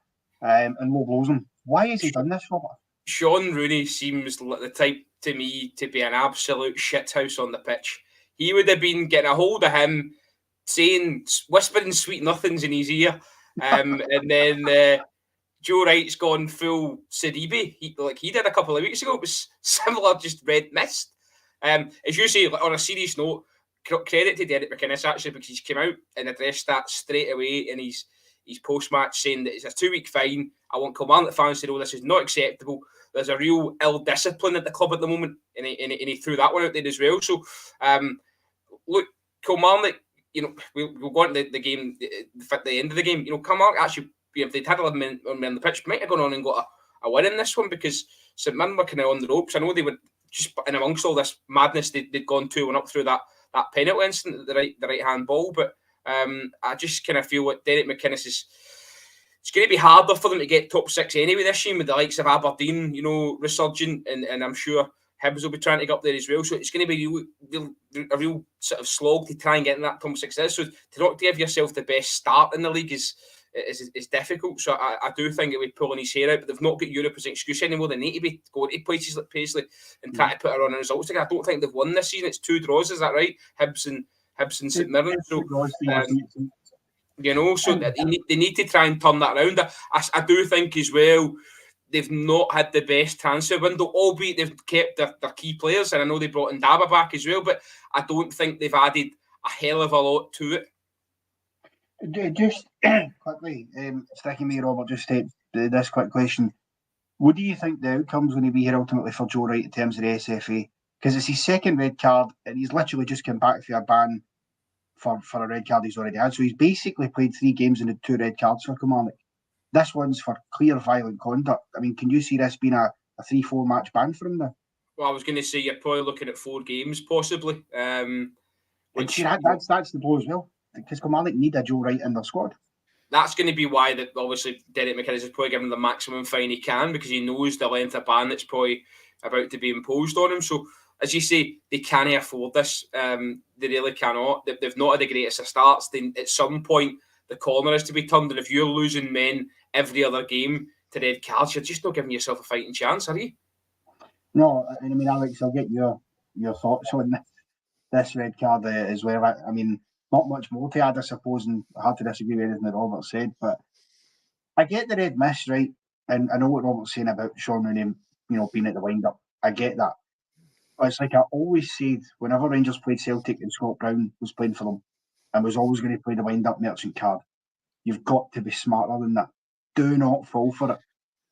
and low blows him. Why has he done this, Robert? Sean Rooney seems like the type to me to be an absolute shithouse on the pitch. He would have been getting a hold of him, whispering sweet nothings in his ear, and then Joe Wright's gone full Sidibe. He did a couple of weeks ago. It was similar, just red mist. As you say, on a serious note, credit to Derek McInnes actually, because he's come out and addressed that straight away in his post-match, saying that it's a 2-week fine. I want Kilmarnock fans to know this is not acceptable. There's a real ill discipline at the club at the moment, and he threw that one out there as well. So, look, Kilmarnock, we'll go on to the game, the end of the game. Kilmarnock actually, if they'd had 11 men on the pitch, might have gone on and got a win in this one, because St Mirren were kind of on the ropes. I know they were just in amongst all this madness. They'd gone 2-1 up through that penalty incident, the right hand ball, but I just kind of feel like Derek McInnes it's going to be harder for them to get top 6 anyway this year, with the likes of Aberdeen, resurging, and I'm sure Hibs will be trying to get up there as well. So it's going to be a real sort of slog to try and get in that top 6. So to not give yourself the best start in the league is difficult. So I do think it would be pulling his hair out, but they've not got Europe as an excuse anymore. They need to be going to places like Paisley and try to put her on the results. I don't think they've won this season. It's 2 draws, is that right? Hibs and St Mirren. So so they need to try and turn that around. I do think as well, they've not had the best transfer window, albeit they've kept their key players, and I know they brought in Daba back as well, but I don't think they've added a hell of a lot to it. Just quickly, sticking me, Robert, just take this quick question. What do you think the outcome's going to be here ultimately for Joe Wright in terms of the SFA? Because it's his second red card, and he's literally just come back for a ban for a red card he's already had. So he's basically played 3 games and had 2 red cards for Kilmarnock. This one's for clear violent conduct. I mean, can you see this being a 3-4 match ban for him now? Well, I was going to say you're probably looking at 4 games, possibly. That's the blow as well, because Kilmarnock need a Joe Wright in their squad. That's going to be why that obviously Derek McInnes is probably giving the maximum fine he can, because he knows the length of ban that's probably about to be imposed on him. So, as you say, they can't afford this. They really cannot. They've not had the greatest of starts. At some point, the corner is to be turned, and if you're losing men every other game to red cards, you're just not giving yourself a fighting chance, are you? No, I mean, Alex, I'll get your thoughts on this red card as well. I mean, not much more to add, I suppose, and hard to disagree with anything that Robert said, but I get the red miss, right? And I know what Robert's saying about Sean Rooney, being at the wind-up. I get that. But it's like I always said, whenever Rangers played Celtic and Scott Brown was playing for them and was always going to play the wind-up merchant card, you've got to be smarter than that. Do not fall for it.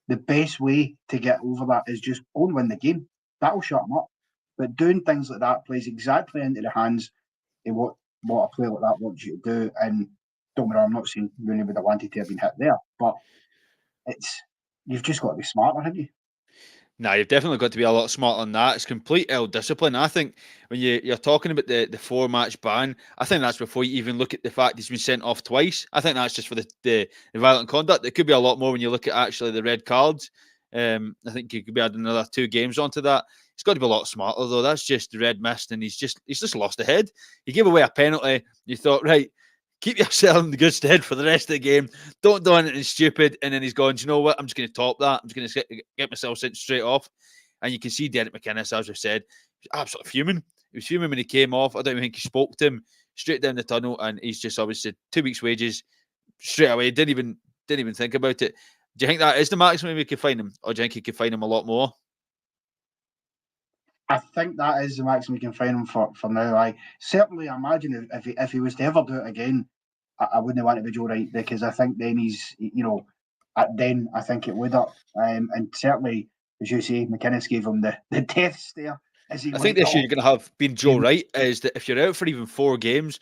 The best way to get over that is just go and win the game. That'll shut them up. But doing things like that plays exactly into the hands of what a player like that wants you to do. And don't worry, I'm not saying Rooney would have wanted to have been hit there, but you've just got to be smarter, haven't you? No, you've definitely got to be a lot smarter than that. It's complete ill discipline. I think when you're talking about the 4-match ban, I think that's before you even look at the fact he's been sent off twice. I think that's just for the violent conduct. There could be a lot more when you look at actually the red cards. I think you could be adding another 2 games onto that. He's got to be a lot smarter though. That's just the red mist, and he's just lost the head. He gave away a penalty. You thought, right, keep yourself in the good stead for the rest of the game. Don't do anything stupid. And then he's going, do you know what? I'm just going to top that. I'm just going to get myself sent straight off. And you can see Derek McInnes, as we've said, absolutely fuming. He was fuming when he came off. I don't even think he spoke to him straight down the tunnel. And he's just obviously 2 weeks' wages straight away. Didn't even think about it. Do you think that is the maximum we could fine him? Or do you think he could fine him a lot more? I think that is the maximum we can fine him for now. I certainly imagine if he was to ever do it again, I wouldn't want to be Joe Wright, because I think then he's, then I think it would up. And certainly, as you say, McInnes gave him the death stare. I think the issue you're going to have being Joe Wright is that if you're out for even 4 games,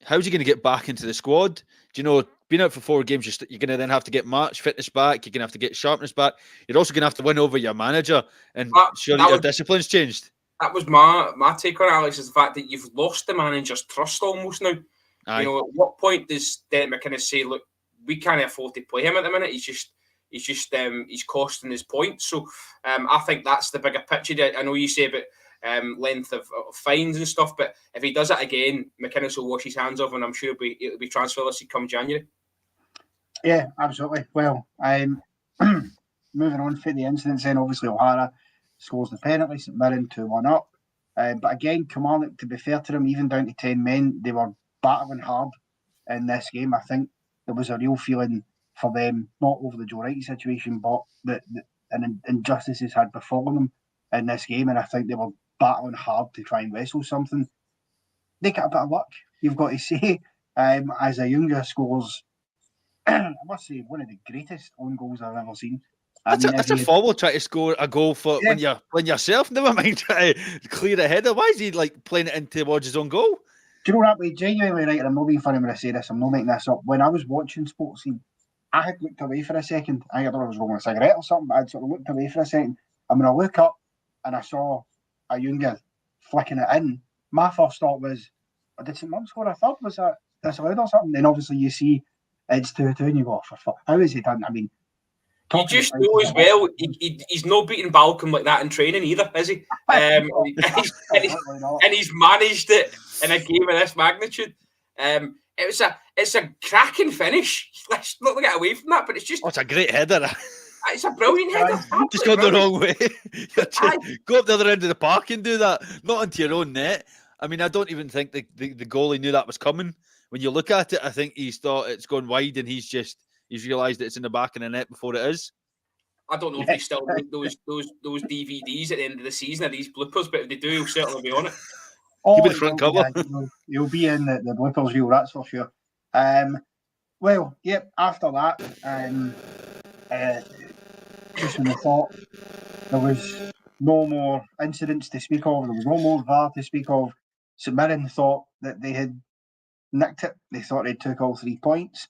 how's he going to get back into the squad? Do you know, being out for 4 games, you're going to then have to get match fitness back. You're going to have to get sharpness back. You're also going to have to win over your manager and surely your discipline's changed. That was my take on it, Alex, is the fact that you've lost the manager's trust almost now. Aye. At what point does Derek McInnes say, look, we can't afford to play him at the minute. He's costing his points. So I think that's the bigger picture. I know you say about length of fines and stuff, but if he does it again, McInnes will wash his hands off, and I'm sure it'll be transferless come January. Yeah, absolutely. Well, moving on for the incidents, then obviously O'Hara scores the penalty, St Mirren 2-1 up. But again, Kilmarnock, to be fair to them, even down to 10 men, they were battling hard in this game. I think there was a real feeling for them, not over the Joe Wright situation, but that injustices had befallen them in this game, and I think they were battling hard to try and wrestle something. they get a bit of luck, you've got to say. As a younger scores, I must say, one of the greatest own goals I've ever seen. That's a forward trying to score a goal for when you're playing yourself. Never mind trying to clear a header. Why is he like playing it in towards his own goal? Do you know that way? Genuinely, right? And I'm not being funny when I say this. I'm not making this up. When I was watching Sports Scene, I had looked away for a second. I don't know if I was rolling a cigarette or something, but I'd sort of looked away for a second. And when I look up and I saw a young girl flicking it in, my first thought was, oh, did St Mums score a third? Was that disallowed or something? Then obviously you see it's 2-2 and you go, oh, for fuck, how is he done? I mean, you just know as well, he's not beating Balcom like that in training either, is he? And he's managed it in a game of this magnitude. It's a cracking finish. Let's not get away from that, but it's just... Oh, it's a great header. It's a brilliant header. Just gone the wrong way. Go up the other end of the park and do that. Not into your own net. I mean, I don't even think the goalie knew that was coming. When you look at it, I think he's thought it's gone wide and he's realised that it's in the back of the net before it is. I don't know if they still make those DVDs at the end of the season of these bloopers, but if they do, he'll certainly be on it. He'll be the front cover. He'll be in the bloopers reel, that's for sure. Well, yep, after that, just when I thought there was no more incidents to speak of, there was no more VAR to speak of, St Mirren thought that they had nicked it. They thought they took all 3 points.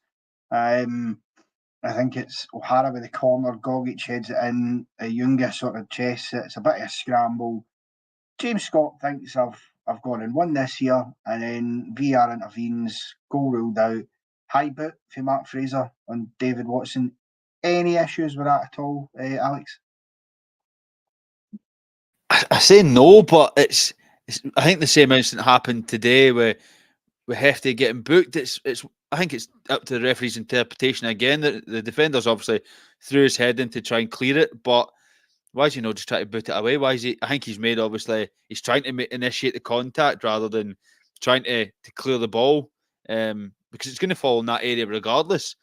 I think it's O'Hara with the corner, Gogic heads it in, a Junga sort of chest. It's a bit of a scramble. James Scott thinks I've gone and won this year, and then VR intervenes, goal ruled out. High boot for Mark Fraser on David Watson. Any issues with that at all, Alex? I say no, but it's I think the same incident happened today with Hefty getting booked. I think it's up to the referee's interpretation again. The defender's obviously threw his head in to try and clear it, but why is he not just trying to boot it away? Why is he? I think he's trying to initiate the contact rather than trying to clear the ball, because it's going to fall in that area regardless,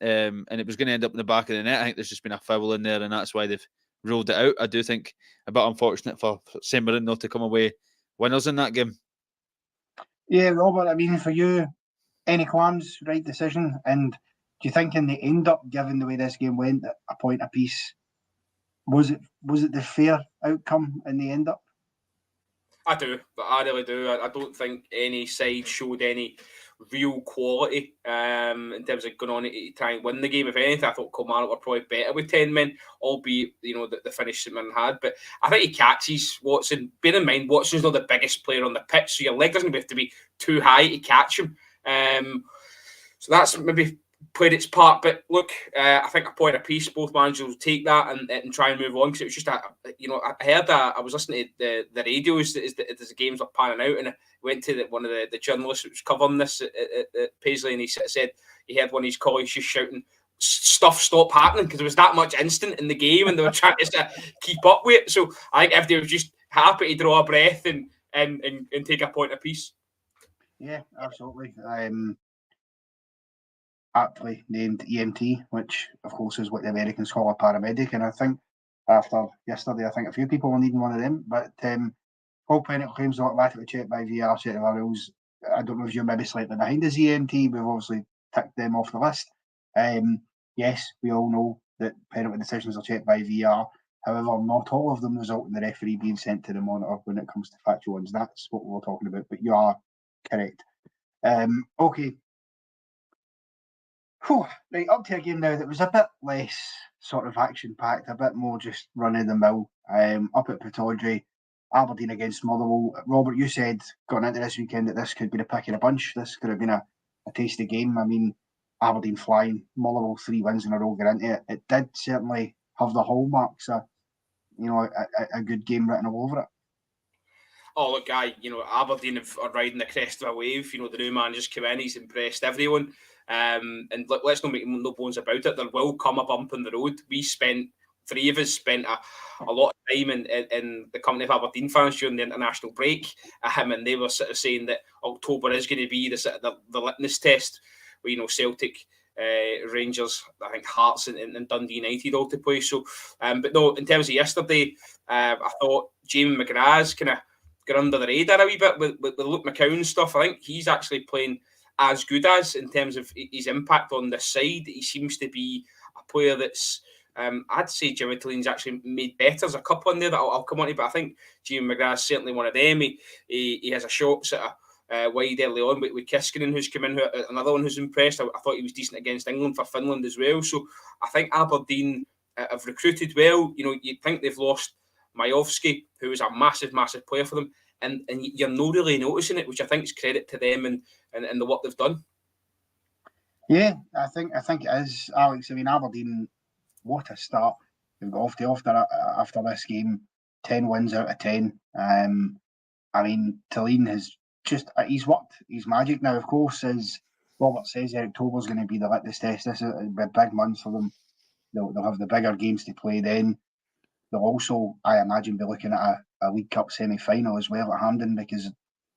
and it was going to end up in the back of the net. I think there's just been a foul in there, and that's why they've ruled it out. I do think a bit unfortunate for St Mirren not to come away winners in that game. Yeah, Robert, I mean, for you, any qualms, right decision? And do you think in the end up, given the way this game went, at a point apiece, was it the fair outcome in the end up? I do, but I really do. I don't think any side showed any real quality in terms of going on to try and win the game. If anything, I thought Kilmarnock were probably better with 10 men, albeit, the finish St Mirren had. But I think he catches Watson. Bear in mind, Watson's not the biggest player on the pitch, so your leg doesn't have to be too high to catch him. So that's maybe played its part. But look, I think a point apiece, both managers will take that and try and move on, because it was just I heard that I was listening to the radios as the games were panning out, and I went to one of the journalists who was covering this at Paisley, and he said he heard one of his colleagues just shouting, "Stuff stop happening," because there was that much instant in the game and they were trying to keep up with it. So I think everybody was just happy to draw a breath and take a point apiece. Yeah, absolutely. Aptly named EMT, which of course is what the Americans call a paramedic, and I think after yesterday, I think a few people were needing one of them. But all penalty claims are automatically checked by VR set of rules. I don't know if you're maybe slightly behind as EMT. We've obviously ticked them off the list. Yes, we all know that penalty decisions are checked by VR. However, not all of them result in the referee being sent to the monitor when it comes to factual ones. That's what we're talking about. But you are correct. Okay. Right, up to a game now that was a bit less sort of action-packed, a bit more just run-of-the-mill. Up at Pittodrie, Aberdeen against Motherwell. Robert, you said going into this weekend that this could be the pick of the bunch. This could have been a tasty game. I mean, Aberdeen flying, Motherwell 3 wins in a row, get into it. It did certainly have the hallmarks of, a good game written all over it. Oh, look, Aberdeen are riding the crest of a wave. The new manager's come in, he's impressed everyone. And look, let's not make no bones about it. There will come a bump in the road. Three of us spent a lot of time in the company of Aberdeen fans during the international break. And they were sort of saying that October is going to be the litmus test where, Celtic, Rangers, I think Hearts and Dundee United all to play. So, but no, in terms of yesterday, I thought Jamie McGrath's kind of got under the radar a wee bit with Luke McCowan and stuff. I think he's actually playing as good as in terms of his impact on this side. He seems to be a player that's, I'd say Jimmy Tilleen's actually made better. There's a couple in there that I'll come on to, but I think Jimmy McGrath's certainly one of them. He has a shot sort of wide early on with Kiskinen, who's come in, another one who's impressed. I thought he was decent against England for Finland as well. So I think Aberdeen have recruited well. You know, you'd think they've lost Majowski, who was a massive player for them, and you're not really noticing it, which I think is credit to them and the work they've done. Yeah, I think it is, Alex. I mean, Aberdeen, what a start they've got off to after this game. 10 wins out of 10. I mean, Tilleen has just, he's worked his magic now. Of course, as Robert says, October's going to be the litmus test. This is a big month for them. They'll have the bigger games to play then. They'll also, I imagine, be looking at a League Cup semi-final as well at Hampden, because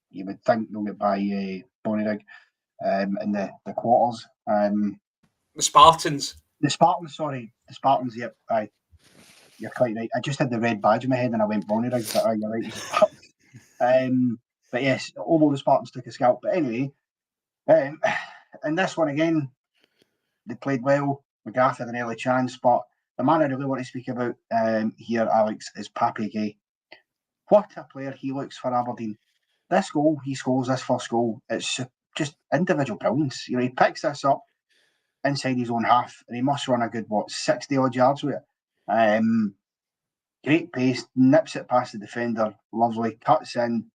you would think they'll get by Bonnyrigg in the quarters. The Spartans. The Spartans, yep. Aye. You're quite right. I just had the red badge in my head and I went Bonnyrigg, but you're right. But yes, although the Spartans took a scalp. But anyway, in this one again, they played well. McGrath had an early chance, but the man I really want to speak about here, Alex, is Pape Gay. What a player he looks for Aberdeen. This goal, he scores this first goal. It's just individual brilliance. You know, he picks this up inside his own half, and he must run a good 60 odd yards with it. Great pace, nips it past the defender, lovely, cuts in,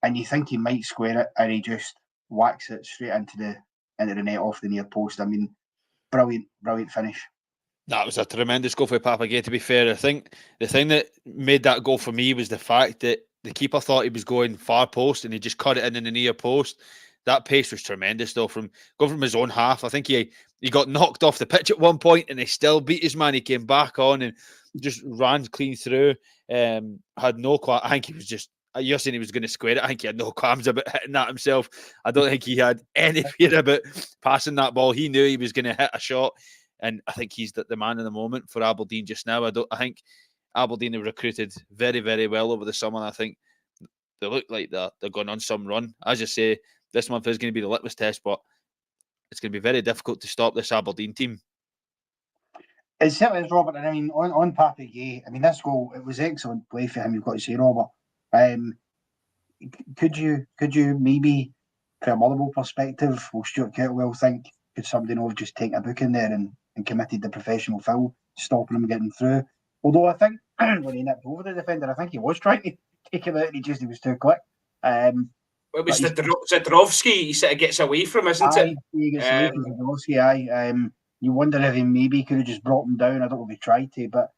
and you think he might square it, and he just whacks it straight into the net off the near post. I mean, brilliant finish. That was a tremendous goal for Papagay, to be fair. I think the thing that made that goal for me was the fact that the keeper thought he was going far post and he just cut it in the near post. That pace was tremendous, though, from going from his own half. I think he got knocked off the pitch at one point and he still beat his man. He came back on and just ran clean through. Had no qualms. I think he was just, you're saying he was going to square it. I think he had no qualms about hitting that himself. I don't think he had any fear about passing that ball. He knew he was going to hit a shot. And I think he's the man in the moment for Aberdeen just now. I think Aberdeen have recruited very, very well over the summer. And I think they look like they're going on some run. As you say, this month is going to be the litmus test, but it's going to be very difficult to stop this Aberdeen team. It certainly is, Robert. And I mean, on Pape Gay, I mean, this goal, it was excellent play for him, you've got to say, Robert. Could you maybe, from a Motherwell perspective, will Stuart Kettlewell think, could somebody have just taken a book in there and committed the professional foul, stopping him getting through? Although I think when he nipped over the defender, I think he was trying to take him out and he was too quick. It was Zadrovsky he sort of gets away from, isn't it? He gets away from Zadrovsky, you wonder if he maybe could have just brought him down. I don't know if he tried to, but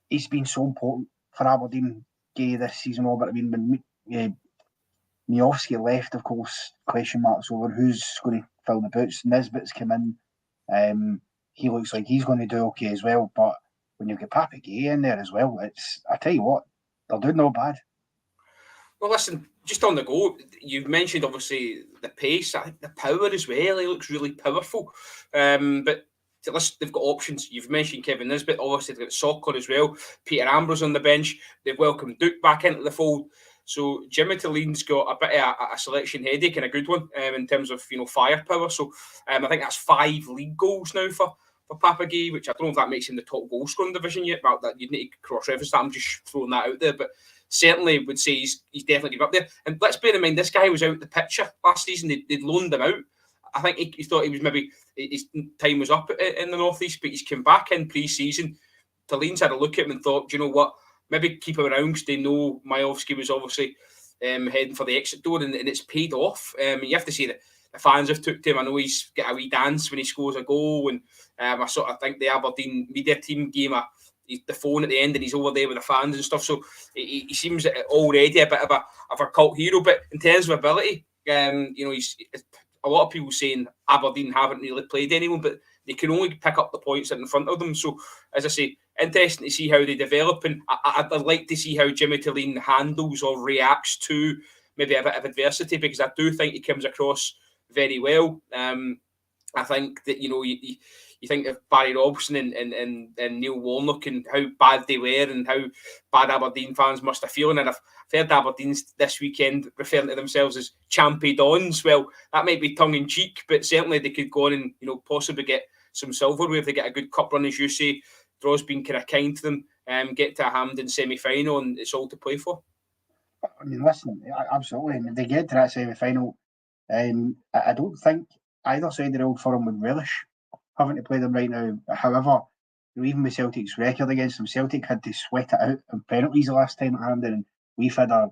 he's been so important for Aberdeen Gay this season, Robert. I mean, when Miovski left, of course, question marks over who's going to fill the boots. Nisbet's come in. He looks like he's going to do okay as well, but when you've got Pape Gay in there as well, I tell you what, they're doing no bad. Well, listen, just on the go, you've mentioned obviously the pace. I think the power as well. He looks really powerful. But listen, they've got options. You've mentioned Kevin Nisbet. Obviously, they've got Soccer as well. Peter Ambrose on the bench. They've welcomed Duke back into the fold. So Jimmy Tilleen's got a bit of a selection headache and a good one in terms of firepower. So I think that's 5 league goals now for Pape Gay, which I don't know if that makes him the top goal scoring division yet. But that you'd need to cross-reference that. I'm just throwing that out there, but certainly would say he's definitely up there. And let's bear in mind, this guy was out the picture last season. They'd loaned him out. I think he thought he was maybe his time was up in the North East, but he's come back in pre-season. Tilleen's had a look at him and thought, do you know what? Maybe keep him around because they know Majowski was obviously heading for the exit door, and it's paid off. You have to say that the fans have took to him. I know he's got a wee dance when he scores a goal, and I sort of think the Aberdeen media team gave him the phone at the end, and he's over there with the fans and stuff. So he seems already a bit of a cult hero. But in terms of ability, he's a lot of people saying Aberdeen haven't really played anyone, but they can only pick up the points that are in front of them. So as I say, interesting to see how they develop, and I'd like to see how Jimmy Tilleen handles or reacts to maybe a bit of adversity, because I do think he comes across very well. I think that you think of Barry Robson and Neil Warnock and how bad they were and how bad Aberdeen fans must have feeling. And I've heard Aberdeen's this weekend referring to themselves as Champy Dons. Well, that might be tongue in cheek, but certainly they could go on and, you know, possibly get some silverware if they get a good cup run, as you say. Draw's been kind of kind to them. Get to a Hampden semi-final, and it's all to play for. I mean, listen, absolutely. And if they get to that semi-final, I don't think either side of the Old Firm would relish having to play them right now. However, even with Celtic's record against them, Celtic had to sweat it out in penalties the last time at Hampden, and we've had our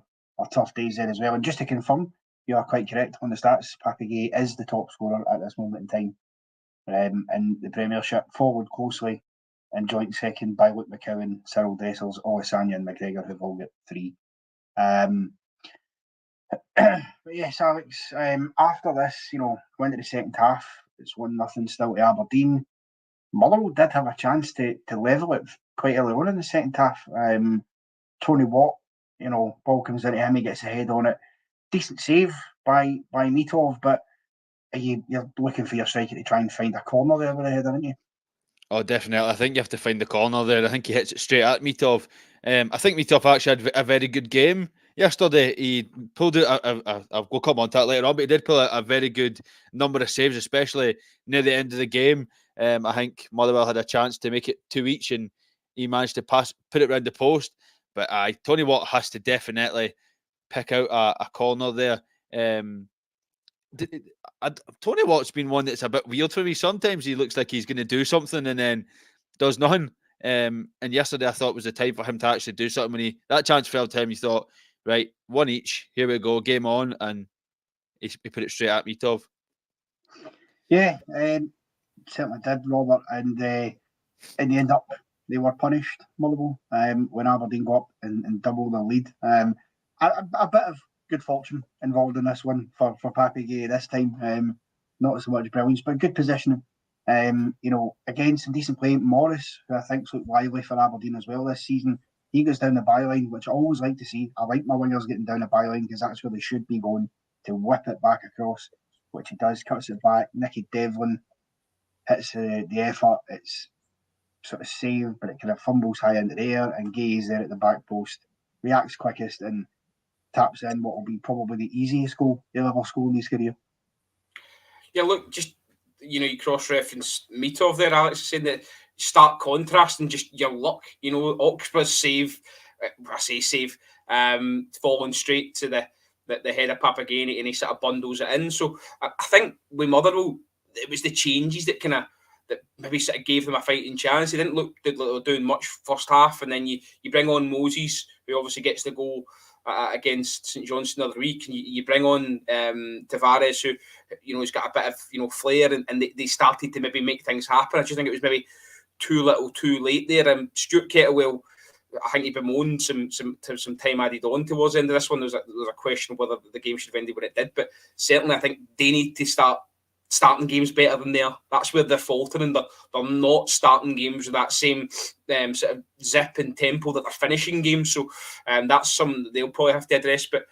tough days there as well. And just to confirm, you are quite correct on the stats. Papagay is the top scorer at this moment in time in the Premiership, followed closely in joint second by Luke McCowan, Cyril Dressels, Olisanya and McGregor, who've all got 3. But yes, Alex, after this, you know, went to the second half. It's 1-0 still to Aberdeen. Motherwell did have a chance to level it quite early on in the second half. Tony Watt, you know, ball comes into him, he gets a head on it. Decent save by Mitov, but you're looking for your striker to try and find a corner there with a header, aren't you? Oh, definitely. I think you have to find the corner there. I think he hits it straight at Mitov. I think Mitov actually had a very good game yesterday. He pulled out, I'll come on to that later on, but he did pull out a very good number of saves, especially near the end of the game. I think Motherwell had a chance to make it 2 each, and he managed to put it round the post. But Tony Watt has to definitely pick out a corner there. Tony Watt's been one that's a bit weird for me. Sometimes he looks like he's going to do something and then does nothing. And yesterday I thought was the time for him to actually do something. When that chance fell to him, he thought, right, 1 each, here we go, game on, and he put it straight at Mitov. Yeah, certainly did, Robert. And in the end up, they were punished, Motherwell, when Aberdeen got up and doubled the lead. A bit of good fortune involved in this one for Papagay this time. Not as much brilliance, but good positioning. You know, again, some decent play. Morris, who I think's looked lively for Aberdeen as well this season, he goes down the byline, which I always like to see. I like my wingers getting down the byline because that's where they should be going, to whip it back across, which he does, cuts it back. Nicky Devlin hits the effort. It's sort of saved, but it kind of fumbles high into the air, and Gay's there at the back post, reacts quickest and taps in what will be probably the easiest goal he'll ever score in his career. Yeah, look, just, you know, you cross-reference Mitov there, Alex, saying that stark contrast and just your luck. You know, Oxborough's save, falling straight to the head of Papagay, and he sort of bundles it in. So I think with Motherwell, it was the changes that maybe sort of gave them a fighting chance. They didn't look like they were doing much first half, and then you bring on Moses, who obviously gets the goal against St Johnstone the other week, and you bring on Tavares, who, you know, has got a bit of, you know, flair, and they started to maybe make things happen. I just think it was maybe too little, too late there. Stuart Kettlewell, I think he bemoaned some time added on towards the end of this one. There was a question of whether the game should have ended when it did, but certainly I think they need to start starting games better than they are. That's where they're faltering. They're not starting games with that same sort of zip and tempo that they're finishing games. So that's something that they'll probably have to address. But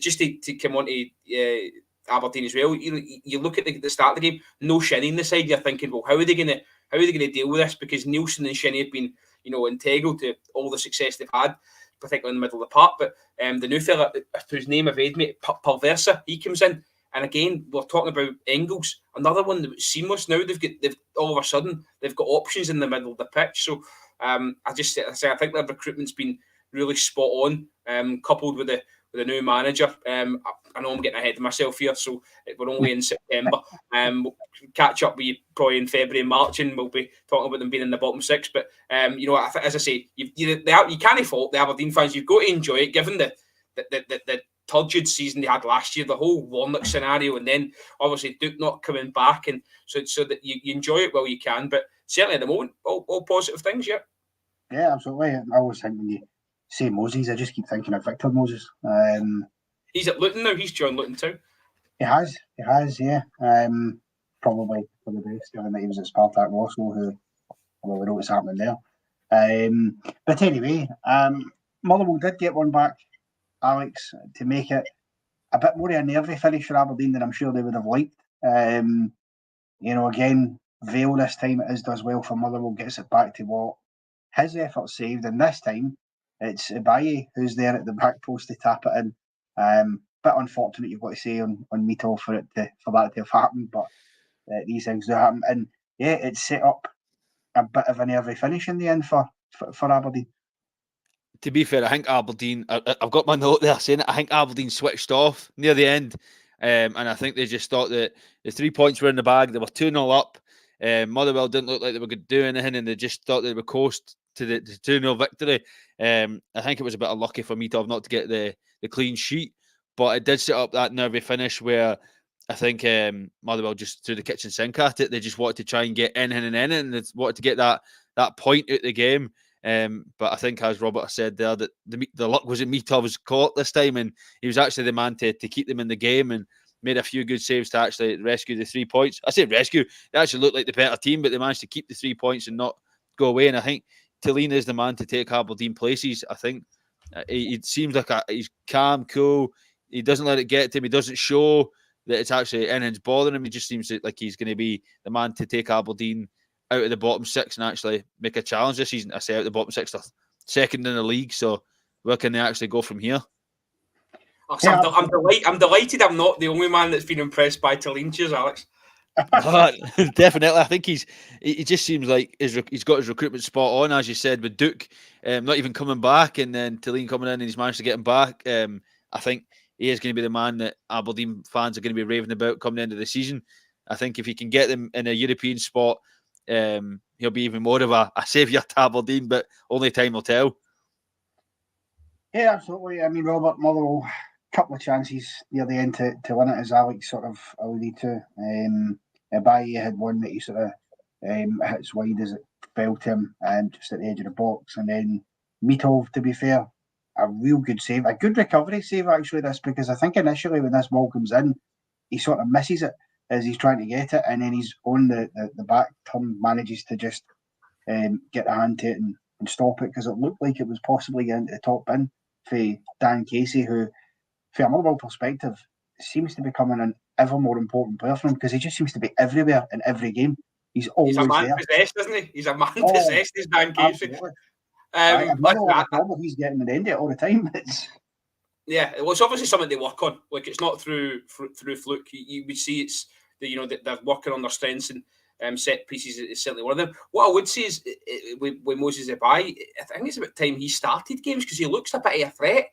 just to come on to Aberdeen as well, you look at the start of the game, no Shinnie in the side. You're thinking, well, how are they going to deal with this? Because Nielsen and Shinnie have been, you know, integral to all the success they've had, particularly in the middle of the park. But the new fella, whose name evades me, Perversa, he comes in. And again, we're talking about Engels, another one that's seamless now. They've all of a sudden they've got options in the middle of the pitch. So I think their recruitment's been really spot on, coupled with the new manager. I know I'm getting ahead of myself here, so we're only in September. We'll catch up with you probably in February and March, and we'll be talking about them being in the bottom 6. But you know, as I say, you can't fault the Aberdeen fans. You've got to enjoy it, given the turgid season they had last year, the whole Warnock scenario, and then obviously Duke not coming back, and so that you enjoy it while you can. But certainly at the moment, all positive things, yeah. Yeah, absolutely. I always think when you say Moses, I just keep thinking of Victor Moses. He's at Luton now. He's joined Luton too. He has, yeah. Probably for the best, given that he was at Spartak Warsaw, who, well, we know what's happening there. But anyway, Motherwell did get one back, Alex, to make it a bit more of a nervy finish for Aberdeen than I'm sure they would have liked. You know, again, Vale this time it is does well for Motherwell, gets it back to what his effort saved, and this time it's Ibaye who's there at the back post to tap it in. Bit unfortunate, you've got to say, on Mito for that to have happened, but these things do happen. And yeah, it set up a bit of an early finish in the end for Aberdeen. To be fair, I think Aberdeen, I've got my note there saying it, I think Aberdeen switched off near the end. And I think they just thought that the 3 points were in the bag. They were 2-0 up. Motherwell didn't look like they were going to do anything, and they just thought they would coast to the 2-0 victory. I think it was a bit unlucky for Mitov not to get the clean sheet, but it did set up that nervy finish where I think Motherwell just threw the kitchen sink at it. They just wanted to try and get in, and they wanted to get that point out the game. But I think, as Robert said there, that the luck was in Mitov's court this time, and he was actually the man to keep them in the game and made a few good saves to actually rescue the 3 points. I say rescue; they actually looked like the better team, but they managed to keep the 3 points and not go away. And I think Tillene is the man to take Aberdeen places. I think he seems like he's calm, cool. He doesn't let it get to him. He doesn't show that it's actually anything's bothering him. He just seems like he's going to be the man to take Aberdeen out of the bottom six and actually make a challenge this season. I say out of the bottom six, they're second in the league. So where can they actually go from here? Oh, so I'm delighted I'm not the only man that's been impressed by Tillene. Cheers, Alex. Definitely. I think he just seems like he's got his recruitment spot on, as you said, with Duke not even coming back, and then Tillene coming in and he's managed to get him back. I think he is going to be the man that Aberdeen fans are going to be raving about coming into the season. I think if he can get them in a European spot, he'll be even more of a saviour to Aberdeen, but only time will tell. Yeah, absolutely. I mean, Robert, Motherwell, couple of chances near the end to win it, as Alex sort of alluded to. Ibaye had one that he sort of hits wide as it fell to him, just at the edge of the box. And then Mitov, to be fair, a real good save, a good recovery save actually, this, because I think initially when this ball comes in, he sort of misses it as he's trying to get it, and then he's on the back turn, manages to just get a hand to it and stop it, because it looked like it was possibly getting to the top bin for Dan Casey, who, from a Motherwell perspective, seems to be becoming an ever more important player for him, because he just seems to be everywhere in every game. He's always there. He's a man possessed, isn't he? He's a man possessed, is Dan Casey. He's getting in the end of it all the time. Yeah, well, it's obviously something they work on. Like, it's not through fluke. You would see it's they're working on their strengths, and set pieces is certainly one of them. What I would say is with Moses Ibaye, I think it's about time he started games, because he looks a bit of a threat.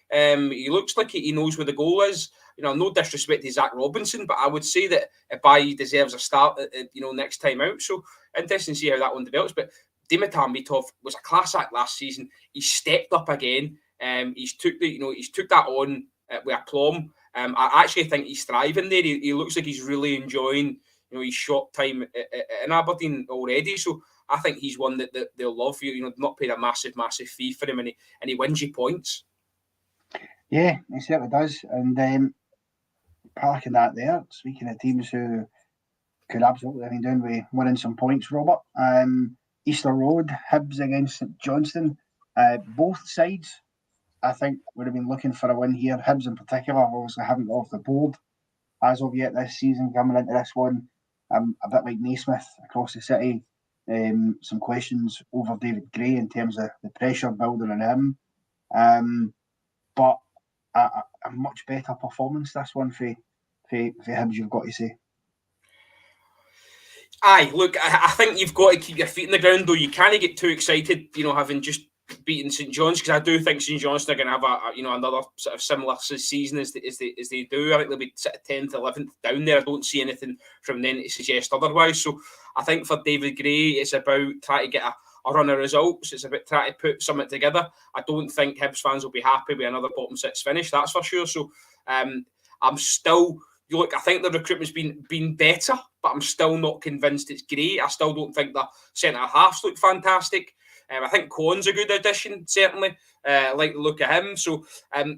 He looks like he knows where the goal is. No disrespect to Zach Robinson, but I would say that Ibaye deserves a start. Next time out. So interesting to see how that one develops. But Dimitar Mitov was a class act last season. He stepped up again. He's took that on with aplomb. I actually think he's thriving there. He looks like he's really enjoying his short time in Aberdeen already. So I think he's one that they'll love. Not paid a massive fee for him, and he wins you points. Yeah, he certainly does. And parking that there, speaking of teams who could absolutely have been doing with winning some points, Robert, Easter Road, Hibs against St Johnstone. Both sides, I think, would have been looking for a win here. Hibs in particular obviously haven't got off the board as of yet this season. Coming into this one, a bit like Naismith across the city, some questions over David Gray in terms of the pressure building on him. But a much better performance, this one, for Hibs, you've got to say. Aye, look, I think you've got to keep your feet in the ground, though. You can't get too excited, having just beaten St John's, because I do think St John's are going to have another sort of similar season as they do. I think they'll be 10th, 11th down there. I don't see anything from them to suggest otherwise. So I think for David Gray, it's about trying to get a run of results. It's about trying to put something together. I don't think Hibs fans will be happy with another bottom six finish, that's for sure. So I'm still... Look, I think the recruitment's been better, but I'm still not convinced it's great. I still don't think the centre-halves look fantastic. I think Cohen's a good addition, certainly. I like the look of him. So I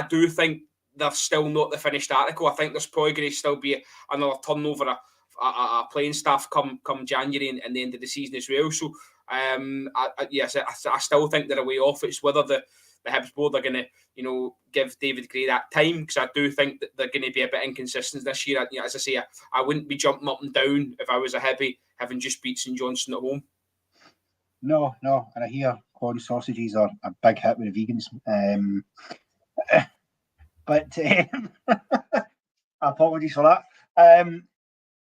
do think they're still not the finished article. I think there's probably going to still be another turnover of a playing staff come January and the end of the season as well. So, I still think they're a way off. It's whether the Hibs board are going to, give David Gray that time, because I do think that they're going to be a bit inconsistent this year. As I say, I wouldn't be jumping up and down if I was a Hibby having just beat St Johnstone at home. No, and I hear corn sausages are a big hit with the vegans. But apologies for that.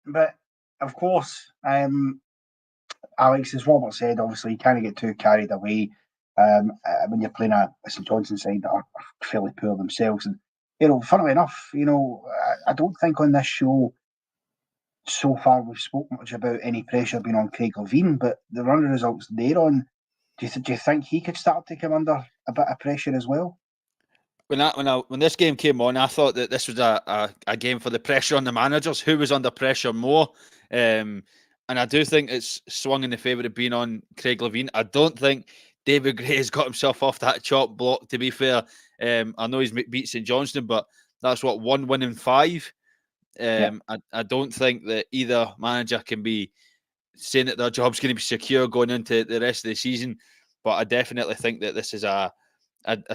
But of course, Alex, as Robert said, obviously you can't get too carried away when you're playing a St Johnstone side that are fairly poor themselves. And funnily enough, I don't think on this show so far we've spoken much about any pressure being on Craig Levein, but the run of results they're on, do you think he could start to come under a bit of pressure as well? When this game came on, I thought that this was a game for the pressure on the managers. Who was under pressure more? And I do think it's swung in the favour of being on Craig Levein. I don't think David Gray has got himself off that chop block, to be fair. I know he's beat St Johnstone, but that's 1 win in 5. I don't think that either manager can be saying that their job's going to be secure going into the rest of the season. But I definitely think that this is I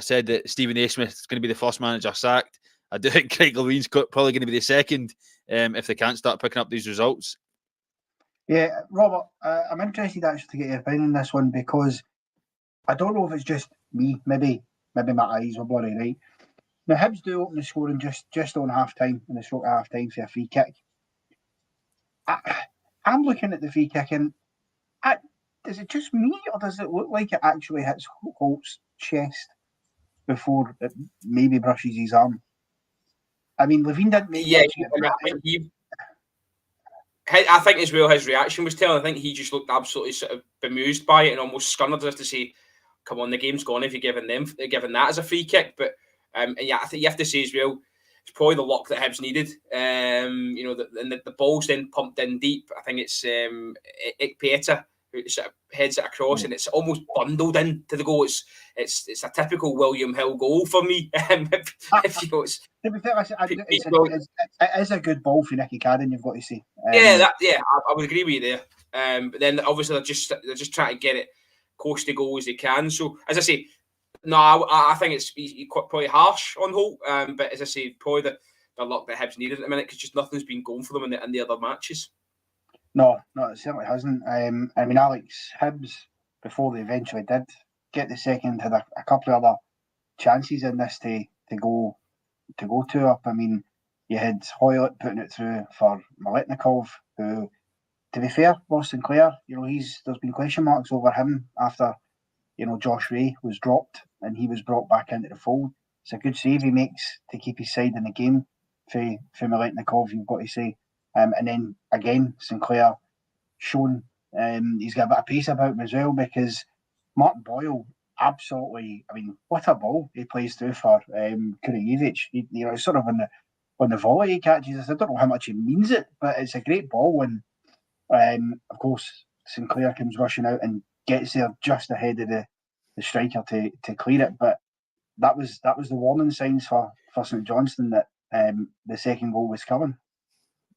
said that Stephen A. Smith is going to be the first manager sacked. I do think Craig Levein's probably going to be the second if they can't start picking up these results. Yeah, Robert, I'm interested actually to get your opinion on this one, because I don't know if it's just me. Maybe my eyes were blurry, right? Now, Hibs do open the scoring just on half-time, in the stroke of half-time for a free kick. I'm looking at the free kick, and is it just me, or does it look like it actually hits Holt's chest before it maybe brushes his arm? I mean, Levein didn't make I think as well his reaction was telling. I think he just looked absolutely sort of bemused by it and almost scunnered as to say, come on, the game's gone if you're giving that as a free kick. But I think you have to say as well, it's probably the luck that Hibs needed. The ball's then pumped in deep. I think it's Ikpieta who sort of heads it across, and it's almost bundled into the goal. It's a typical William Hill goal for me. It is a good ball for Nicky Cadden, you've got to say. I would agree with you there. But then obviously they're just trying to get it close to goal as they can. So as I say, no, I think it's probably harsh on Holt. But as I say, probably the luck that Hibs needed at the minute, because just nothing's been going for them in the other matches. No, it certainly hasn't. I mean, Alex, Hibs, before they eventually did get the second, had a couple of other chances in this to go 2 up. I mean, you had Hoylett putting it through for Maletnikov, who, to be fair, Ross Sinclair, there's been question marks over him after, Josh Ray was dropped and he was brought back into the fold. It's a good save he makes to keep his side in the game for Maletnikov, you've got to say. And then again, Sinclair shown he's got a bit of pace about him as well, because Martin Boyle absolutely, I mean, what a ball he plays through for Kurevich. It's sort of on the volley he catches. I don't know how much he means it, but it's a great ball. And of course, Sinclair comes rushing out and gets there just ahead of the striker to clear it. But that was the warning signs for St Johnstone that the second goal was coming.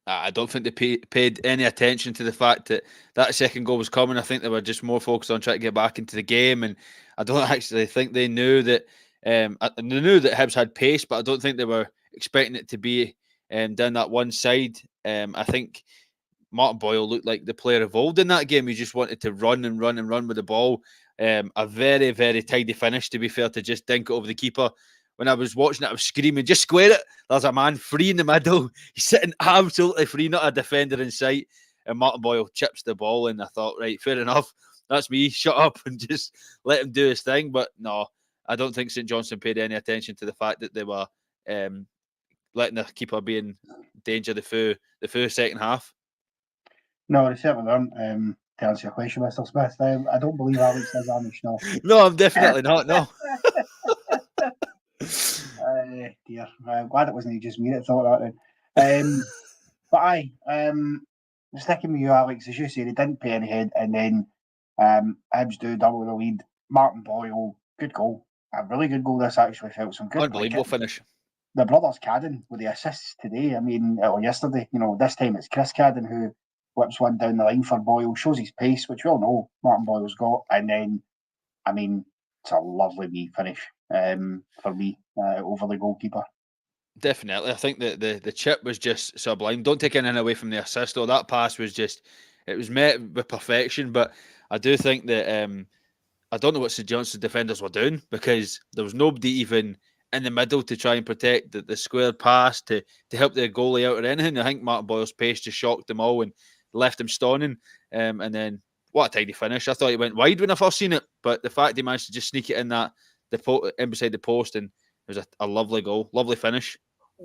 I don't think they paid any attention to the fact that second goal was coming. I think they were just more focused on trying to get back into the game, and I don't actually think they knew that. They knew that Hibs had pace, but I don't think they were expecting it to be down that one side. I think Martin Boyle looked like the player of old in that game. He just wanted to run and run and run with the ball. A very, very tidy finish, to be fair, to just dink it over the keeper. When I was watching it, I was screaming, just square it. There's a man free in the middle. He's sitting absolutely free, not a defender in sight. And Martin Boyle chips the ball, and I thought, right, fair enough. That's me. Shut up and just let him do his thing. But no, I don't think St Johnstone paid any attention to the fact that they were letting the keeper be in danger the full second half. No, they certainly weren't. To answer your question, Mr. Smith, I don't believe Alex is Amish, no. No, I'm definitely not, no. Dear, I'm glad it wasn't just me that thought that then. But sticking with you, Alex, as you say, they didn't pay any head, and then Hibs do double the lead. Martin Boyle, good goal. A really good goal. This actually felt some good. Unbelievable finish. The brothers Cadden with the assists today. I mean, or yesterday. This time it's Chris Cadden who whips one down the line for Boyle, shows his pace, which we all know Martin Boyle's got, and then, I mean, it's a lovely wee finish. for me over the goalkeeper. Definitely. I think that the chip was just sublime. Don't take anything away from the assist, though. That pass was just, it was met with perfection. But I do think that, I don't know what St Johnstone's defenders were doing, because there was nobody even in the middle to try and protect the square pass to help the goalie out or anything. I think Martin Boyle's pace just shocked them all and left him stunning. And then what a tidy finish. I thought he went wide when I first seen it, but the fact he managed to just sneak it in in beside the post, and it was a lovely goal, lovely finish.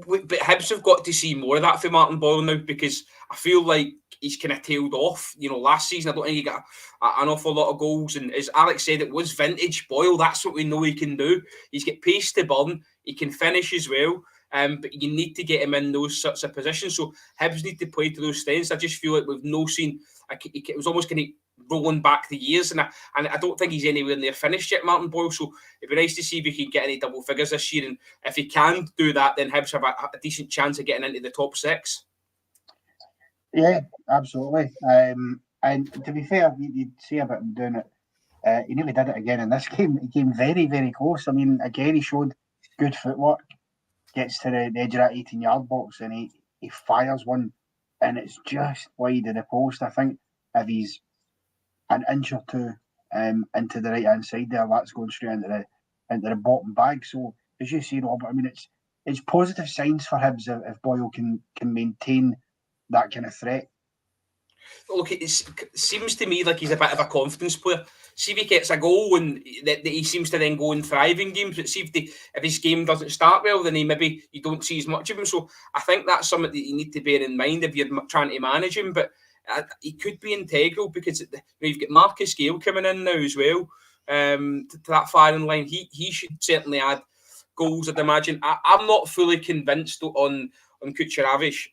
But Hibs have got to see more of that for Martin Boyle now, because I feel like he's kind of tailed off. Last season, I don't think he got an awful lot of goals. And as Alex said, it was vintage Boyle. That's what we know he can do. He's got pace to burn. He can finish as well. But you need to get him in those sorts of positions. So Hibs need to play to those strengths. I just feel like we've no seen. It was almost kind of rolling back the years, and I don't think he's anywhere near finished yet, Martin Boyle. So it'd be nice to see if he can get any double figures this year, and if he can do that, then Hibs have a decent chance of getting into the top 6. Yeah, absolutely. And to be fair, you'd say about him doing it. He nearly did it again in this game. He came very, very close. I mean, again, he showed good footwork. Gets to the edge of that 18-yard box, and he fires one, and it's just wide of the post. I think if he's an inch or two into the right hand side there, that's going straight into the bottom bag. So as you see, Robert, I mean, it's positive signs for Hibs if Boyle can maintain that kind of threat. Look, it seems to me like he's a bit of a confidence player. See if he gets a goal, and that he seems to then go and thrive in games. But see if his game doesn't start well, then maybe you don't see as much of him. So I think that's something that you need to bear in mind if you're trying to manage him. But he could be integral, because you've got Marcus Gale coming in now as well, to that firing line. He should certainly add goals, I'd imagine. I'm not fully convinced on Kucheravic.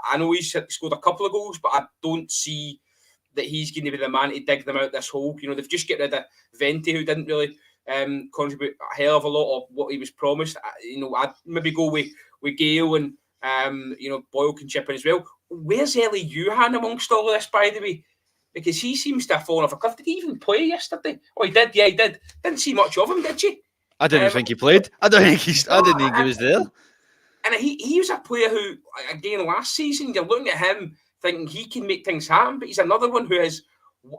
I know he's scored a couple of goals, but I don't see that he's going to be the man to dig them out this hole. They've just got rid of Venti, who didn't really contribute a hell of a lot of what he was promised. I'd maybe go with Gale, and Boyle can chip in as well. Where's Ellie Yuhan amongst all of this, by the way? Because he seems to have fallen off a cliff. Did he even play yesterday? Oh, he did. Yeah, he did. Didn't see much of him, did you? I didn't think he played. I didn't think he was there. And he was a player who, again, last season, you're looking at him thinking he can make things happen, but he's another one who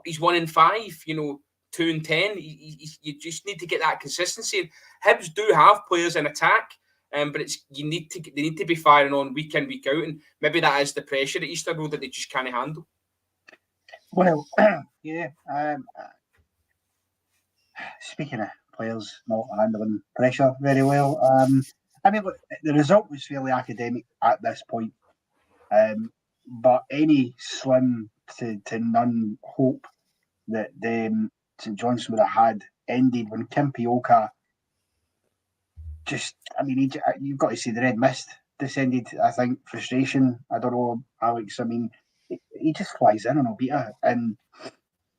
he's 1 in 5, 2 in 10. You just need to get that consistency. And Hibs do have players in attack, but they need to be firing on week in, week out, and maybe that is the pressure at Easter Road that they just can't handle. Well, yeah. Speaking of players not handling pressure very well, I mean, look, the result was fairly academic at this point, but any slim to none hope that St Johnstone would have had ended when Kim Pioka just, I mean, you've got to see the red mist descended. I think frustration. I don't know, Alex. I mean, he just flies in on Obita, and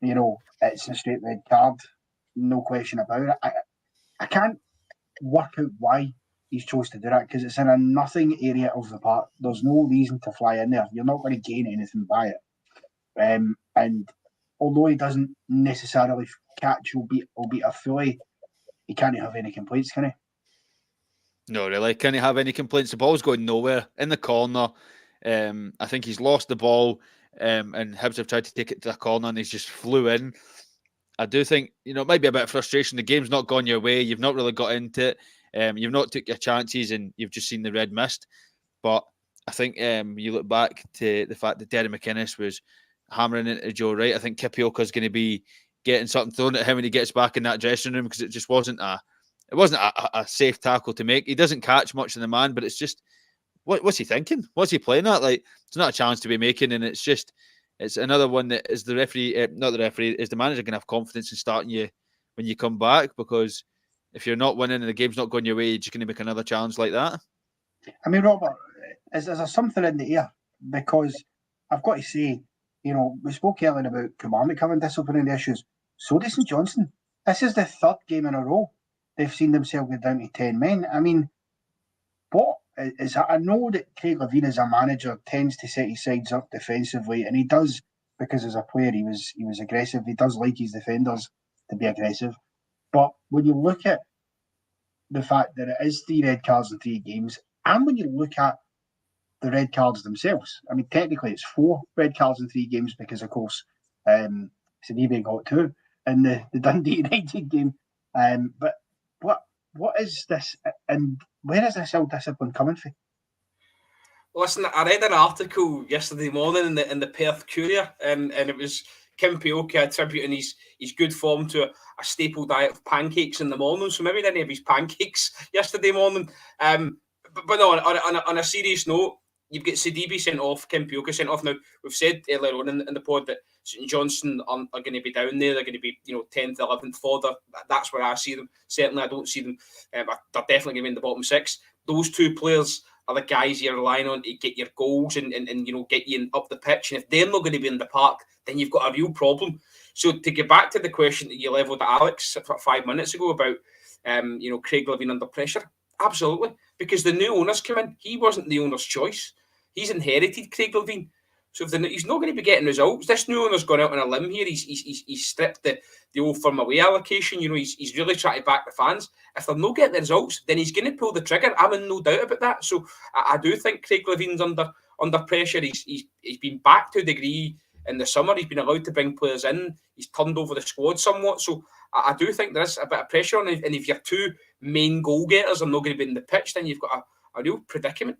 it's a straight red card, no question about it. I can't work out why he's chose to do that, because it's in a nothing area of the park. There's no reason to fly in there. You're not going to gain anything by it. And although he doesn't necessarily catch Obita fully, he can't have any complaints, can he? No, really. Can he have any complaints? The ball's going nowhere in the corner. I think he's lost the ball, and Hibs have tried to take it to the corner, and he's just flew in. I do think, it might be a bit of frustration. The game's not gone your way. You've not really got into it. You've not took your chances, and you've just seen the red mist. But I think you look back to the fact that Derry McInnes was hammering into Joe Wright. I think Kipioka's going to be getting something thrown at him when he gets back in that dressing room, because it just wasn't a safe tackle to make. He doesn't catch much in the man, but it's just, what's he thinking? What's he playing at? Like, it's not a chance to be making, and it's another one that is the referee, not the referee, is the manager going to have confidence in starting you when you come back, because if you're not winning and the game's not going your way, you're just going to make another challenge like that. I mean, Robert, is there something in the air? Because I've got to say, we spoke earlier about Kilmarnock having disciplinary issues. So does St Johnstone. This is the third game in a row they've seen themselves get down to 10 men. I mean, what is that? I know that Craig Levein, as a manager, tends to set his sides up defensively, and he does, because as a player he was aggressive. He does like his defenders to be aggressive. But when you look at the fact that it is 3 red cards in 3 games, and when you look at the red cards themselves, I mean, technically it's 4 red cards in 3 games because, of course, Sidibe got 2 in the Dundee United game. But what is this, and where is this ill-discipline coming from? Listen, I read an article yesterday morning in the Perth Courier, and it was Kim Pioka attributing his good form to a staple diet of pancakes in the morning. So maybe he didn't have his pancakes yesterday morning. But no, on a serious note, you've got Sidibe sent off, Kim Pioka sent off. Now, we've said earlier on in the pod that St Johnstone are going to be down there. They're going to be, 10th, 11th fodder. That's where I see them. Certainly, I don't see them. They're definitely going to be in the bottom 6. Those 2 players are the guys you're relying on to get your goals and get you up the pitch. And if they're not going to be in the park, then you've got a real problem. So to get back to the question that you levelled at Alex 5 minutes ago about, Craig Levein under pressure, absolutely. Because the new owners came in, he wasn't the owner's choice. He's inherited Craig Levein. So if he's not going to be getting results, this new owner's gone out on a limb here. He's stripped the old firm away allocation. He's really trying to back the fans. If they're not getting the results, then he's going to pull the trigger. I'm in no doubt about that. So I do think Craig Levein's under pressure. He's been back to a degree in the summer. He's been allowed to bring players in. He's turned over the squad somewhat. So I do think there is a bit of pressure on him. And if your 2 main goal getters are not going to be in the pitch, then you've got a real predicament.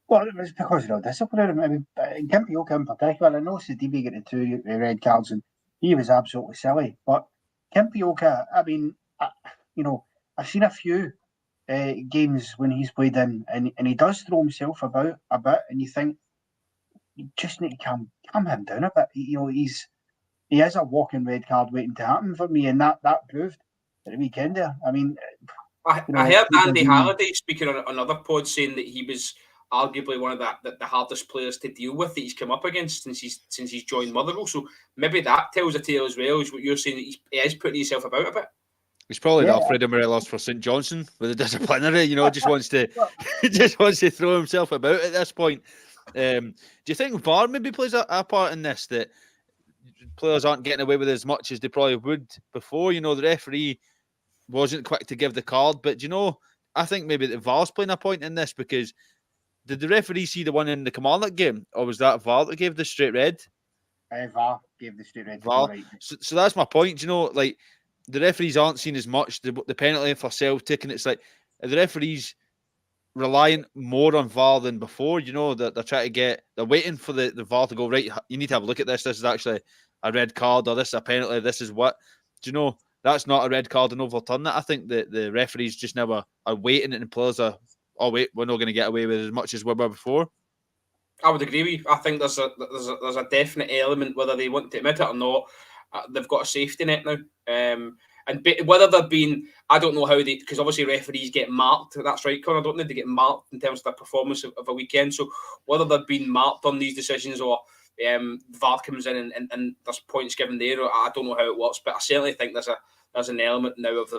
Well, it was because of discipline. I mean, Kim Pioka in particular, I know Sidibe got the 2 red cards and he was absolutely silly. But Kim Pioka, I mean, I've seen a few games when he's played in, and he does throw himself about a bit, and you think you just need to calm him down a bit. He is a walking red card waiting to happen for me, and that proved at the weekend there. I mean, I heard Andy Halliday speaking on another pod saying that he was arguably one of the hardest players to deal with that he's come up against since he's joined Motherwell. So maybe that tells a tale as well, is what you're saying, that he is putting himself about a bit. He's probably the Alfredo Morelos for St Johnstone with the disciplinary, just wants to throw himself about at this point. Do you think VAR maybe plays a part in this, that players aren't getting away with as much as they probably would before? The referee wasn't quick to give the card, but I think maybe the VAR's playing a point in this, because did the referee see the one in the Kilmarnock game, or was that VAR that gave the straight red? VAR gave the straight red. VAR. Right. So that's my point. The referees aren't seen as much. The penalty for Celtic, and it's like the referees relying more on VAR than before. They're trying to they're waiting for the VAR to go, right, you need to have a look at this. This is actually a red card, or this is a penalty. This is what. That's not a red card and overturn that. I think that the referees just never are waiting, and the players are, oh wait, we're not going to get away with as much as we were before. I would agree with you. I think there's a definite element, whether they want to admit it or not. They've got a safety net now. And whether they're being, I don't know how they, because obviously referees get marked. That's right, Conor, don't they? They get marked in terms of their performance of a weekend. So whether they're being marked on these decisions, or VAR comes in and there's points given there, I don't know how it works. But I certainly think there's an element now of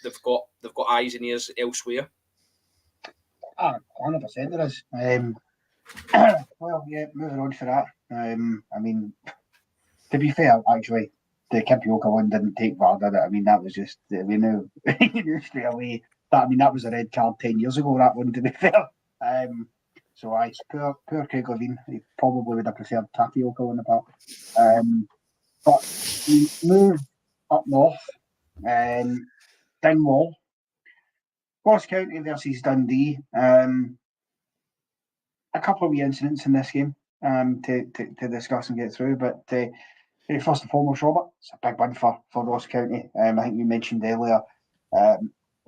they've got eyes and ears elsewhere. 100% there is. Well, yeah, moving on for that. I mean, to be fair, actually, the Kim Pioka one didn't take VAR, did it? I mean, that was just, we knew straight away that was a red card 10 years ago, that one, to be fair. So poor Craig Levein, he probably would have preferred Tapioca on the park. But we move up north, Dingwall, Ross County versus Dundee. A couple of wee incidents in this game to discuss and get through, but first and foremost, Robert, it's a big one for Ross County. I think you mentioned earlier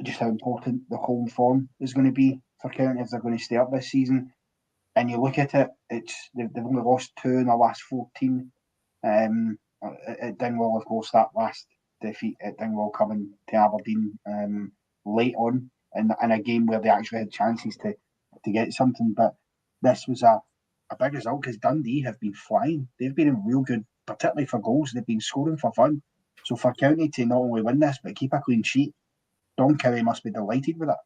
just how important the home form is going to be for County if they're going to stay up this season. And you look at it, they've only lost 2 in the last 14. At Dingwall, of course, that last defeat at Dingwall coming to Aberdeen late on in a game where they actually had chances to get something. But this was a big result because Dundee have been flying. They've been in real good, particularly for goals. They've been scoring for fun. So for County to not only win this, but keep a clean sheet, Don County must be delighted with that.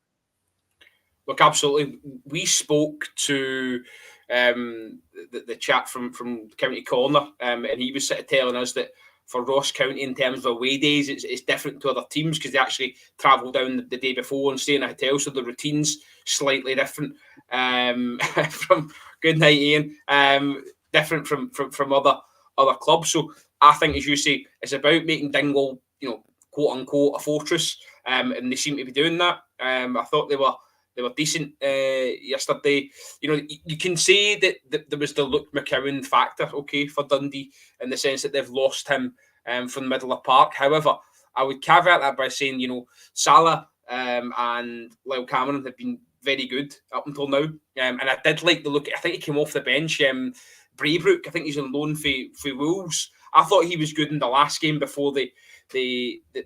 Look, absolutely. We spoke to the chap from County Corner, and he was sort of telling us that Ross County in terms of away days. It's different to other teams because they actually travel down the day before and stay in a hotel, so the routine's slightly different from good night Ian. Different from other clubs. So I think, as you say, it's about making Dingwall, quote unquote, a fortress, and they seem to be doing that. I thought they were decent yesterday. You can say that there was the Luke McCowan factor, okay, for Dundee, in the sense that they've lost him from the middle of park. However, I would caveat that by saying, Salah and Lyle Cameron have been very good up until now. And I did like the look. I think he came off the bench. Braybrook, I think he's on loan for Wolves. I thought he was good in the last game before the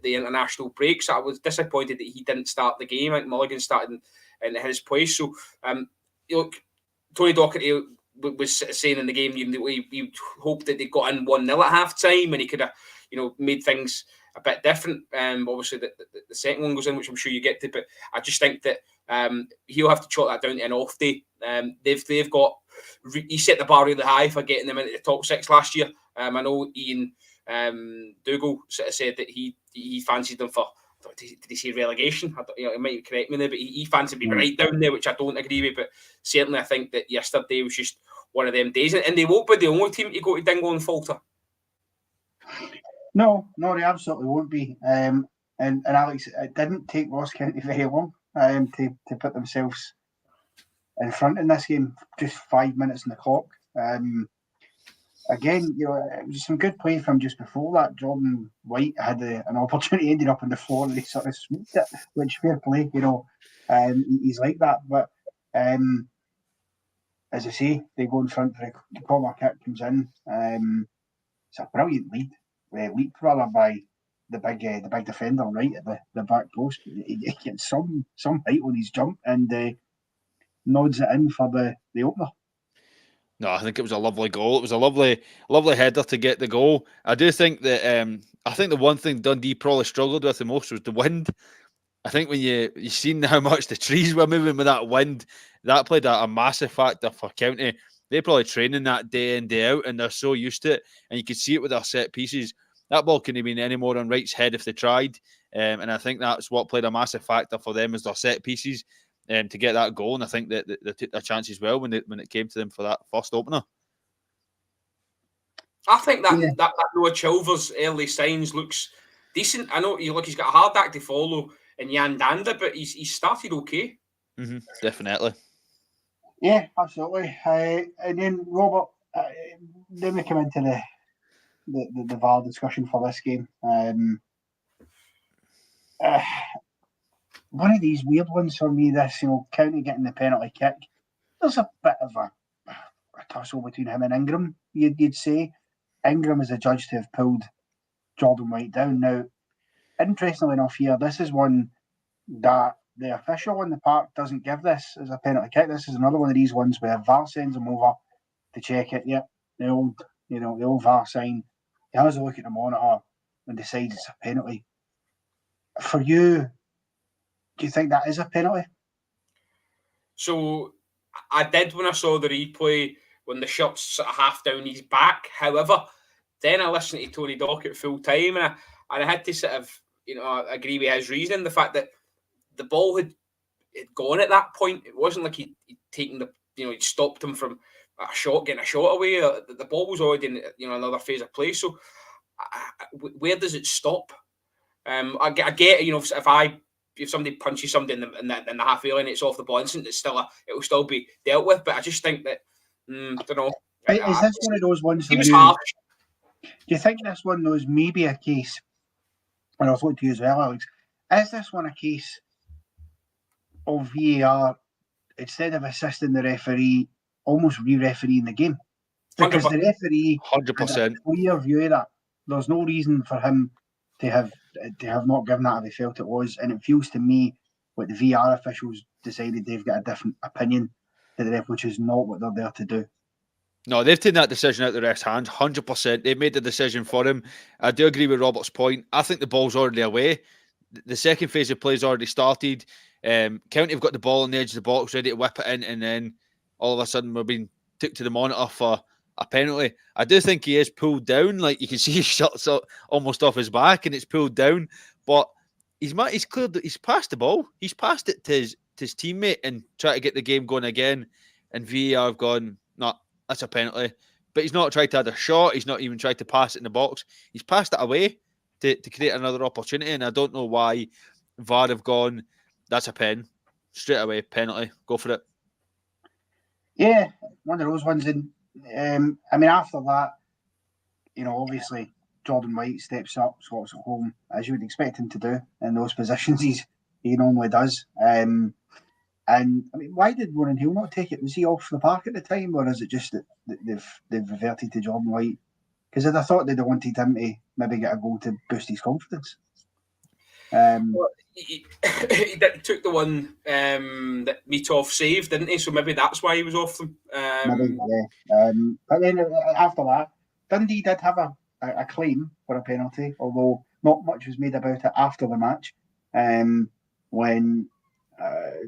international break. So I was disappointed that he didn't start the game. I think Mulligan started in his place. So, Tony Docherty was saying in the game, he hoped that they got in 1-0 at half time and he could have, made things a bit different. Obviously, the second one goes in, which I'm sure you get to, but I just think that he'll have to chalk that down to an off day. They've got, he set the bar really high for getting them into the top 6 last year. I know Ian Dougal sort of said that he fancied them for, did he say relegation? He might correct me there, but he fancied being right down there, which I don't agree with. But certainly, I think that yesterday was just one of them days, and they won't be the only team to go to Dingle and falter. No, they absolutely won't be. And Alex, it didn't take Ross County very long to put themselves in front in this game. Just 5 minutes on the clock. Again, it was some good play from just before that. Jordan White had an opportunity, ended up on the floor, and he sort of swooped it, which fair play, he's like that. But as I say, they go in front for the corner kick comes in. It's a brilliant leap rather by the big defender right at the back post. He gets some height on his jump and nods it in for the opener. No, I think it was a lovely goal. It was a lovely header to get the goal. I do think that I think the one thing Dundee probably struggled with the most was the wind. I think when you seen how much the trees were moving with that wind, that played a massive factor for County. They're probably training that day in, day out, and they're so used to it. And you could see it with their set pieces. That ball couldn't have been any more on Wright's head if they tried. And I think that's what played a massive factor for them, is their set pieces. To get that goal, and I think that they took their chances well when it came to them for that first opener. I think that Noah Chilvers' early signs looks decent. I know he's got a hard act to follow in Jan Danda, but he's started okay. Mm-hmm, definitely. Yeah, absolutely. And then Robert, then we come into the VAR discussion for this game. One of these weird ones for me, this, County getting the penalty kick. There's a bit of a tussle between him and Ingram, you'd say. Ingram is adjudged to have pulled Jordan White down. Now, interestingly enough here, this is one that the official in the park doesn't give this as a penalty kick. This is another one of these ones where VAR sends him over to check it. Yep, the old VAR sign. He has a look at the monitor and decides it's a penalty. For you, do you think that is a penalty? So I did when I saw the replay when the shot's sort of half down his back. However, then I listened to Tony Docherty full time and I had to sort of, agree with his reasoning. The fact that the ball had gone at that point. It wasn't like he'd taken he'd stopped him from getting a shot away. The ball was already in, another phase of play. So where does it stop? I get, if somebody punches somebody in the half line, it's off the ball instant. It will still be dealt with. But I just think that I don't know. Is this one of those ones? He was harsh. Do you think this one though is maybe a case? And I was looking to you as well, Alex. Is this one a case of VAR instead of assisting the referee, almost re-refereeing the game? Because 100%. The referee 100% had a clear view of that. There's no reason for him to have not given that if he felt it was, and it feels to me like the VAR officials decided they've got a different opinion to the ref, which is not what they're there to do. No, they've taken that decision out of the ref's hands, 100%. They've made the decision for him. I do agree with Robert's point. I think the ball's already away. The second phase of play's already started. County have got the ball on the edge of the box, ready to whip it in, and then all of a sudden we're being took to the monitor for a penalty. I do think he is pulled down. Like, you can see his shirt's almost off his back and it's pulled down. But he's passed the ball. He's passed it to his teammate and tried to get the game going again. And VAR have gone, no, that's a penalty. But he's not tried to add a shot. He's not even tried to pass it in the box. He's passed it away to create another opportunity. And I don't know why VAR have gone, that's a pen. Straight away, penalty. Go for it. Yeah, one of those ones. And I mean, after that, obviously Jordan White steps up, sorts at home, as you would expect him to do in those positions. He normally does. And I mean, why did Warren Hill not take it? Was he off the park at the time, or is it just that they've reverted to Jordan White? Because I thought they'd have wanted him to maybe get a goal to boost his confidence. Well, he took the one that Mitov saved, didn't he? So maybe that's why he was off them. Maybe, yeah. But then after that, Dundee did have a claim for a penalty, although not much was made about it after the match. When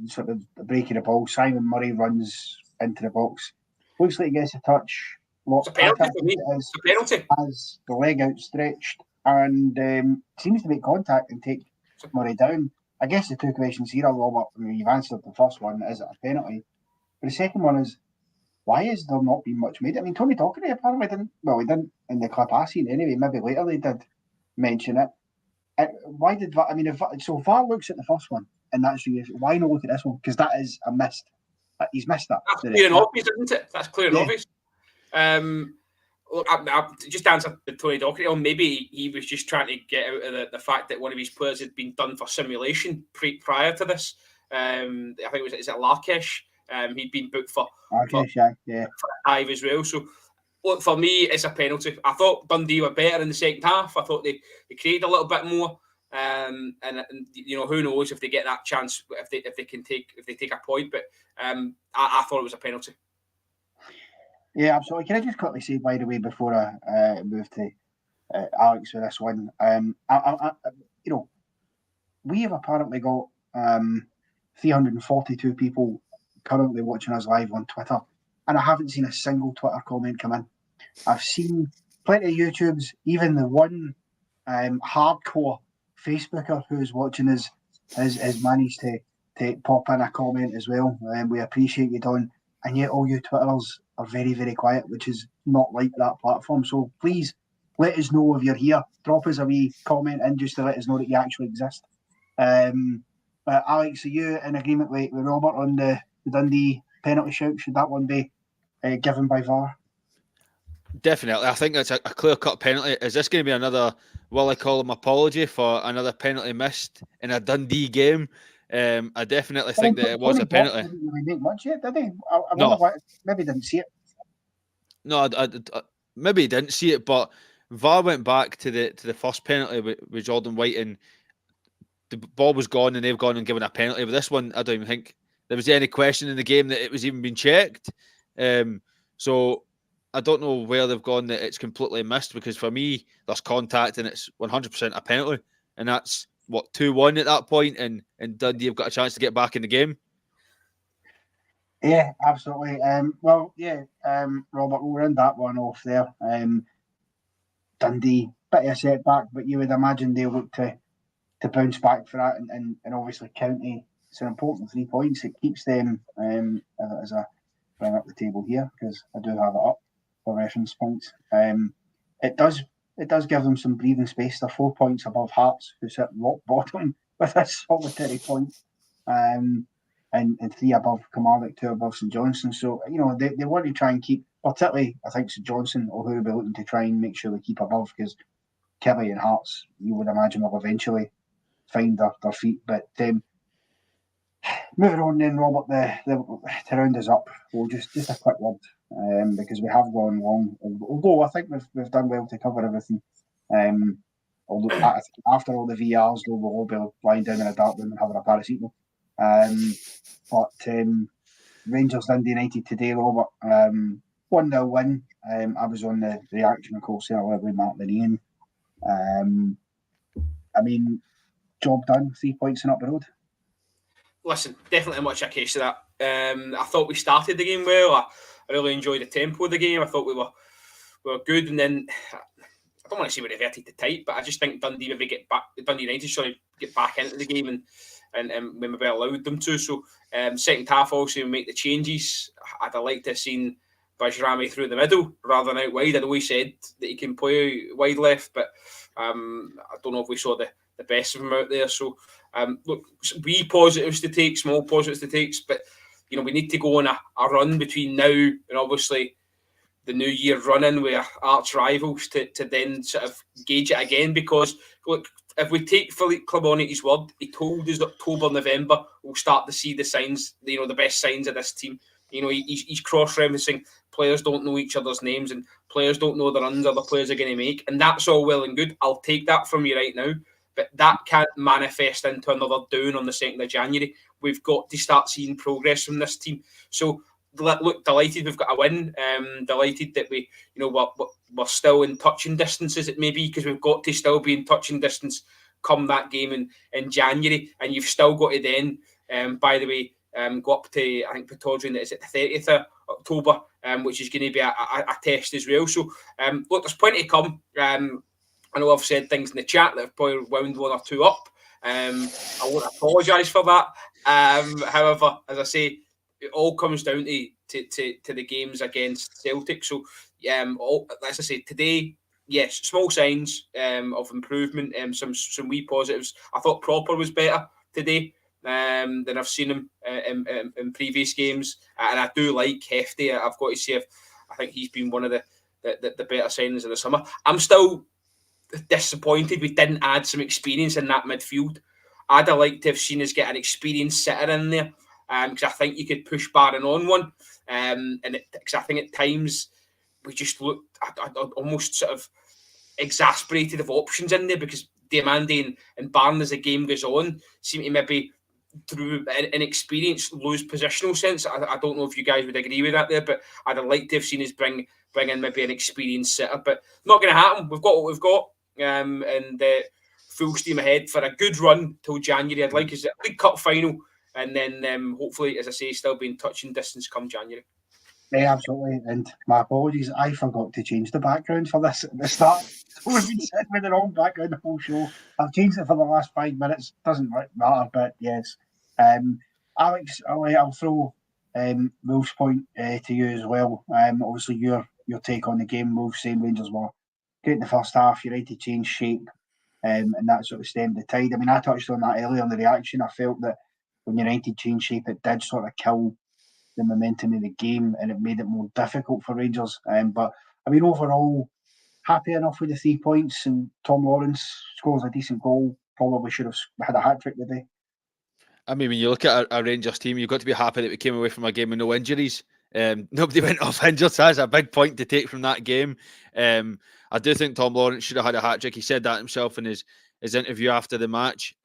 sort of the break of the ball, Simon Murray runs into the box. Looks like he gets a touch. It's a penalty for me. It's a penalty. Has the leg outstretched and seems to make contact and take Murray down. I guess the two questions here are, Robert, you've answered the first one, is it a penalty? But the second one is, why has there not been much made? I mean, Tony Docherty apparently didn't, he didn't in the clip I seen anyway, maybe later they did mention it. Why did VAR, so VAR looks at the first one, and that's why not look at this one? Because that is a missed. He's missed that. That's clear and obvious, isn't it? That's clear and obvious. Look, I just to answer the Tony Docherty on, maybe he was just trying to get out of the fact that one of his players had been done for simulation prior to this. I think it was, is it Larkesh? He'd been booked for yeah. For a dive as well. So, look, for me, it's a penalty. I thought Dundee were better in the second half. I thought they created a little bit more. And who knows if they get that chance, if they take a point. But I thought it was a penalty. Yeah, absolutely. Can I just quickly say, by the way, before I move to Alex with this one, we have apparently got 342 people currently watching us live on Twitter, and I haven't seen a single Twitter comment come in. I've seen plenty of YouTubes, even the one hardcore Facebooker who's watching us has managed to pop in a comment as well. We appreciate you, Don. And yet all you Twitterers are very, very quiet, which is not like that platform. So please let us know if you're here. Drop us a wee comment in just to let us know that you actually exist. But Alex, are you in agreement with Robert on the Dundee penalty shout? Should that one be given by VAR? Definitely. I think that's a clear-cut penalty. Is this going to be another, will I call him apology for another penalty missed in a Dundee game? I definitely think that it was a penalty. Didn't really make much yet, did he? Maybe didn't see it. No, I maybe he didn't see it, but VAR went back to the first penalty with Jordan White, and the ball was gone, and they've gone and given a penalty. But this one, I don't even think there was any question in the game that it was even being checked. So I don't know where they've gone that it's completely missed, because for me, there's contact and it's 100% a penalty, and that's 2-1 at that point, and Dundee have got a chance to get back in the game. Yeah, absolutely. Robert, we'll end that one off there. Dundee, bit of a setback, but you would imagine they'll look to bounce back for that, and obviously County, it's an important 3 points. It keeps them, as I bring up the table here, because I do have it up for reference points. It does give them some breathing space. They're 4 points above Hearts, who sit rock bottom with a solitary point, and 3 above Kilmarnock, 2 above St Johnstone. So, they want to try and keep, particularly, I think, St Johnstone, or who will be looking to try and make sure they keep above, because Killie and Hearts, you would imagine, will eventually find their feet. But moving on then, Robert, to round us up, we'll just a quick word, because we have gone long. Although I think we've done well to cover everything. Although after all the VRs, though, we'll all be lying down in a dark room and having a paracetamol. But Rangers Dundee United today, Robert, 1-0 win. I was on the reaction, of course, with Mark and Ian. Job done, 3 points and up the road. Listen, definitely much a case of that. I thought we started the game well. I really enjoyed the tempo of the game. I thought we were good, and then I don't want to say we reverted to type, but I just think Dundee United get back into the game and we maybe allowed them to. So second half, also we make the changes. I'd have liked to have seen Bajrami through the middle rather than out wide. I know he said that he can play wide left, but I don't know if we saw the best of him out there. So look, wee positives to take, small positives to take, but we need to go on a run between now and obviously the new year running with arch rivals to then sort of gauge it again. Because look, if we take Philippe Clement at his word, he told us October, November we'll start to see the signs, the best signs of this team. He's cross-referencing. Players don't know each other's names and players don't know the runs other players are going to make, and that's all well and good. I'll take that from you right now, but that can't manifest into another down on the 2nd of January. We've got to start seeing progress from this team. So look, delighted we've got a win. Delighted that we're still in touching distances. It may be because we've got to still be in touching distance come that game in January, and you've still got to then, by the way, go up to, I think, Pittodrie, is it the 30th of October, which is going to be a test as well. So look, there's plenty to come. I know I've said things in the chat that have probably wound one or two up. I won't apologise for that. However, as I say, it all comes down to the games against Celtic. So, as I say, today, yes, small signs of improvement, some wee positives. I thought Proper was better today than I've seen him in previous games, and I do like Hefty. I've got to say, I think he's been one of the better signings of the summer. I'm still disappointed we didn't add some experience in that midfield. I'd have liked to have seen us get an experienced sitter in there, because I think you could push Barron on one, because I think at times we just looked almost sort of exasperated of options in there, because Diamande and Barron, as the game goes on, seem to maybe through inexperience lose positional sense. I don't know if you guys would agree with that there, but I'd have liked to have seen us bring in maybe an experienced sitter, but not going to happen. We've got what we've got, and full steam ahead for a good run till January. I'd like us a League Cup final, and then hopefully, as I say, still be in touching distance come January. Yeah, absolutely. And my apologies, I forgot to change the background for this at the start. So we've been sitting with the wrong background the whole show. I've changed it for the last 5 minutes. Doesn't matter, but yes. Alex, I'll throw Wolf's point to you as well. Obviously, your take on the game. Wolf saying Rangers were great in the first half. You're right to change shape, and that sort of stemmed the tide. I mean, I touched on that earlier in the reaction. I felt that when United changed shape, it did sort of kill the momentum of the game, and it made it more difficult for Rangers. But I mean, overall, happy enough with the 3 points, and Tom Lawrence scores a decent goal. Probably should have had a hat trick today. I mean, when you look at our Rangers team, you've got to be happy that we came away from a game with no injuries. Nobody went off injured, so that's a big point to take from that game. I do think Tom Lawrence should have had a hat trick. He said that himself in his interview after the match.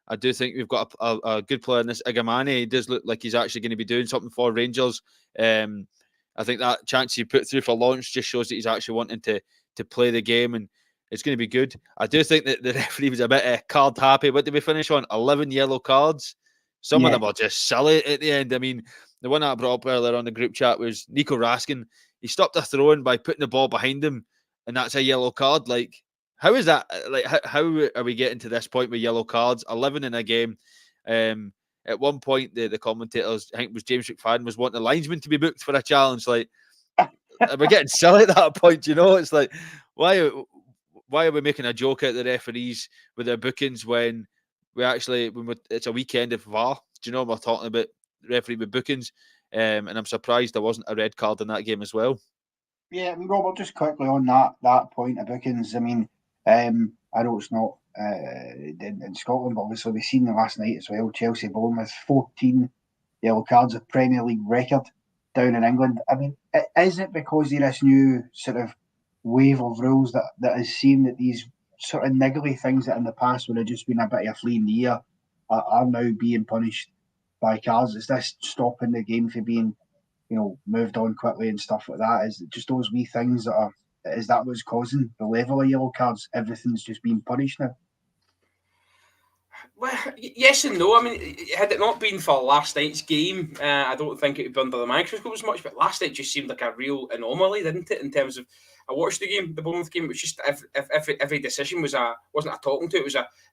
I do think we've got a good player in this Igamane. He does look like he's actually going to be doing something for Rangers. I think that chance he put through for Lawrence just shows that he's actually wanting to play the game, and it's going to be good. I do think that the referee was a bit card happy. What did we finish on? 11 yellow cards. Some of them are just silly at the end. I mean, the one I brought up earlier on the group chat was Nico Raskin. He stopped a throw-in by putting the ball behind him, and that's a yellow card. Like, how is that? Like, how are we getting to this point with yellow cards? 11 in a game. At one point, the commentators, I think it was James McFadden, was wanting the linesman to be booked for a challenge. Like, we're getting silly at that point, It's like, why are we making a joke out of the referees with their bookings when it's a weekend of VAR? Do you know we're talking about referee with bookings? And I'm surprised there wasn't a red card in that game as well. Yeah, I mean, Robert, just quickly on that point of bookings. I mean, I know it's not in Scotland, but obviously we've seen it last night as well. Chelsea Bournemouth, 14 yellow cards, a Premier League record down in England. I mean, is it because of this new sort of wave of rules that has seen that these sort of niggly things that in the past would have just been a bit of a flea in the ear are now being punished by cards? Is this stopping the game from being, moved on quickly and stuff like that? Is it just those wee things is that what's causing the level of yellow cards? Everything's just being punished now? Well, yes and no. I mean, had it not been for last night's game, I don't think it would be under the microscope as much. But last night just seemed like a real anomaly, didn't it? In terms of, I watched the game, the Bournemouth game. It was just every decision wasn't a talking to. It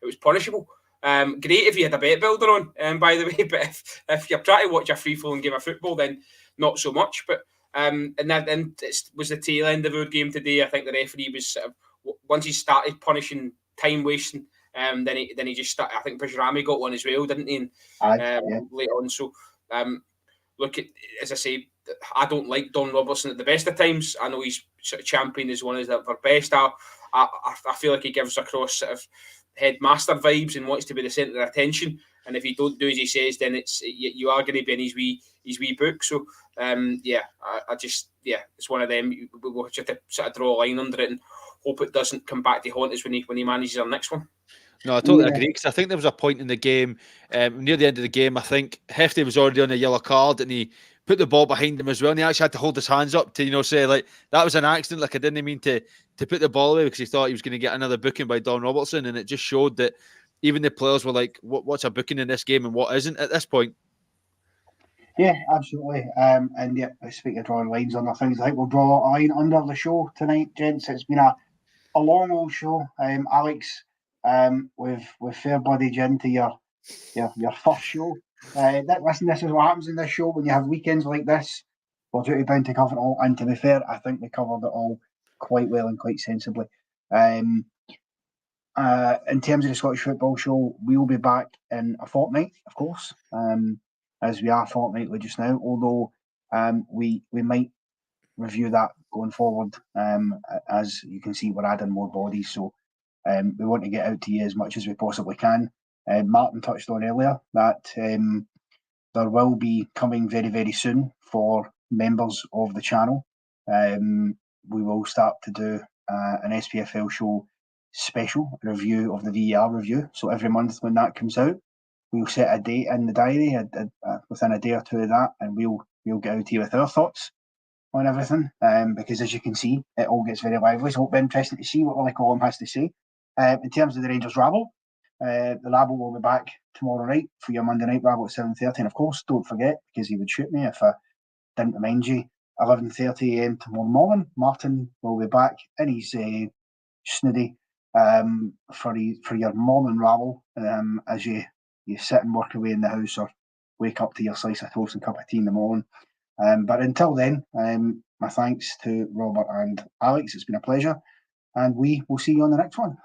was punishable. Great if you had a bet builder on, by the way. But if you're trying to watch a free flowing game of football, then not so much. But and it was the tail end of our game today. I think the referee was sort of, once he started punishing time wasting. Then he just started. I think Bajrami got one as well, didn't he? Later on. So, look, as I say, I don't like Don Robertson at the best of times. I know he's sort of championed as one of our best. I feel like he gives across sort of headmaster vibes and wants to be the centre of attention. And if you don't do as he says, then you are going to be in his wee book. So, I just it's one of them. We'll just have to sort of draw a line under it and hope it doesn't come back to haunt us when he manages our next one. No, I totally agree, because I think there was a point in the game, near the end of the game, I think Hefty was already on a yellow card and he put the ball behind him as well, and he actually had to hold his hands up to, say, like, that was an accident, like, I didn't mean to put the ball away, because he thought he was going to get another booking by Don Robertson, and it just showed that even the players were like, what's a booking in this game and what isn't at this point? Yeah, absolutely. And yeah, speaking of drawing lines under things, I think we'll draw a line under the show tonight, gents. It's been a long old show. Alex, with fair bloodage into your first show. Listen, this is what happens in this show when you have weekends like this. We're duty bound to cover it all, and to be fair, I think we covered it all quite well and quite sensibly. In terms of the Scottish Football Show, we will be back in a fortnight, of course, as we are fortnightly just now. Although we might review that going forward. As you can see, we're adding more bodies, so we want to get out to you as much as we possibly can. Martin touched on earlier that there will be coming very, very soon for members of the channel. We will start to do an SPFL show special review of the VAR review. So every month when that comes out, we'll set a date in the diary within a day or two of that, and we'll get out to you with our thoughts on everything. Because as you can see, it all gets very lively. So it'll be interesting to see what Willie Collum has to say. In terms of the Rangers rabble, the rabble will be back tomorrow night for your Monday night rabble at 7:30. And of course, don't forget, because he would shoot me if I didn't remind you, 11:30 a.m. tomorrow morning, Martin will be back in his snooty for your morning rabble as you sit and work away in the house or wake up to your slice of toast and cup of tea in the morning. But until then, my thanks to Robert and Alex. It's been a pleasure, and we will see you on the next one.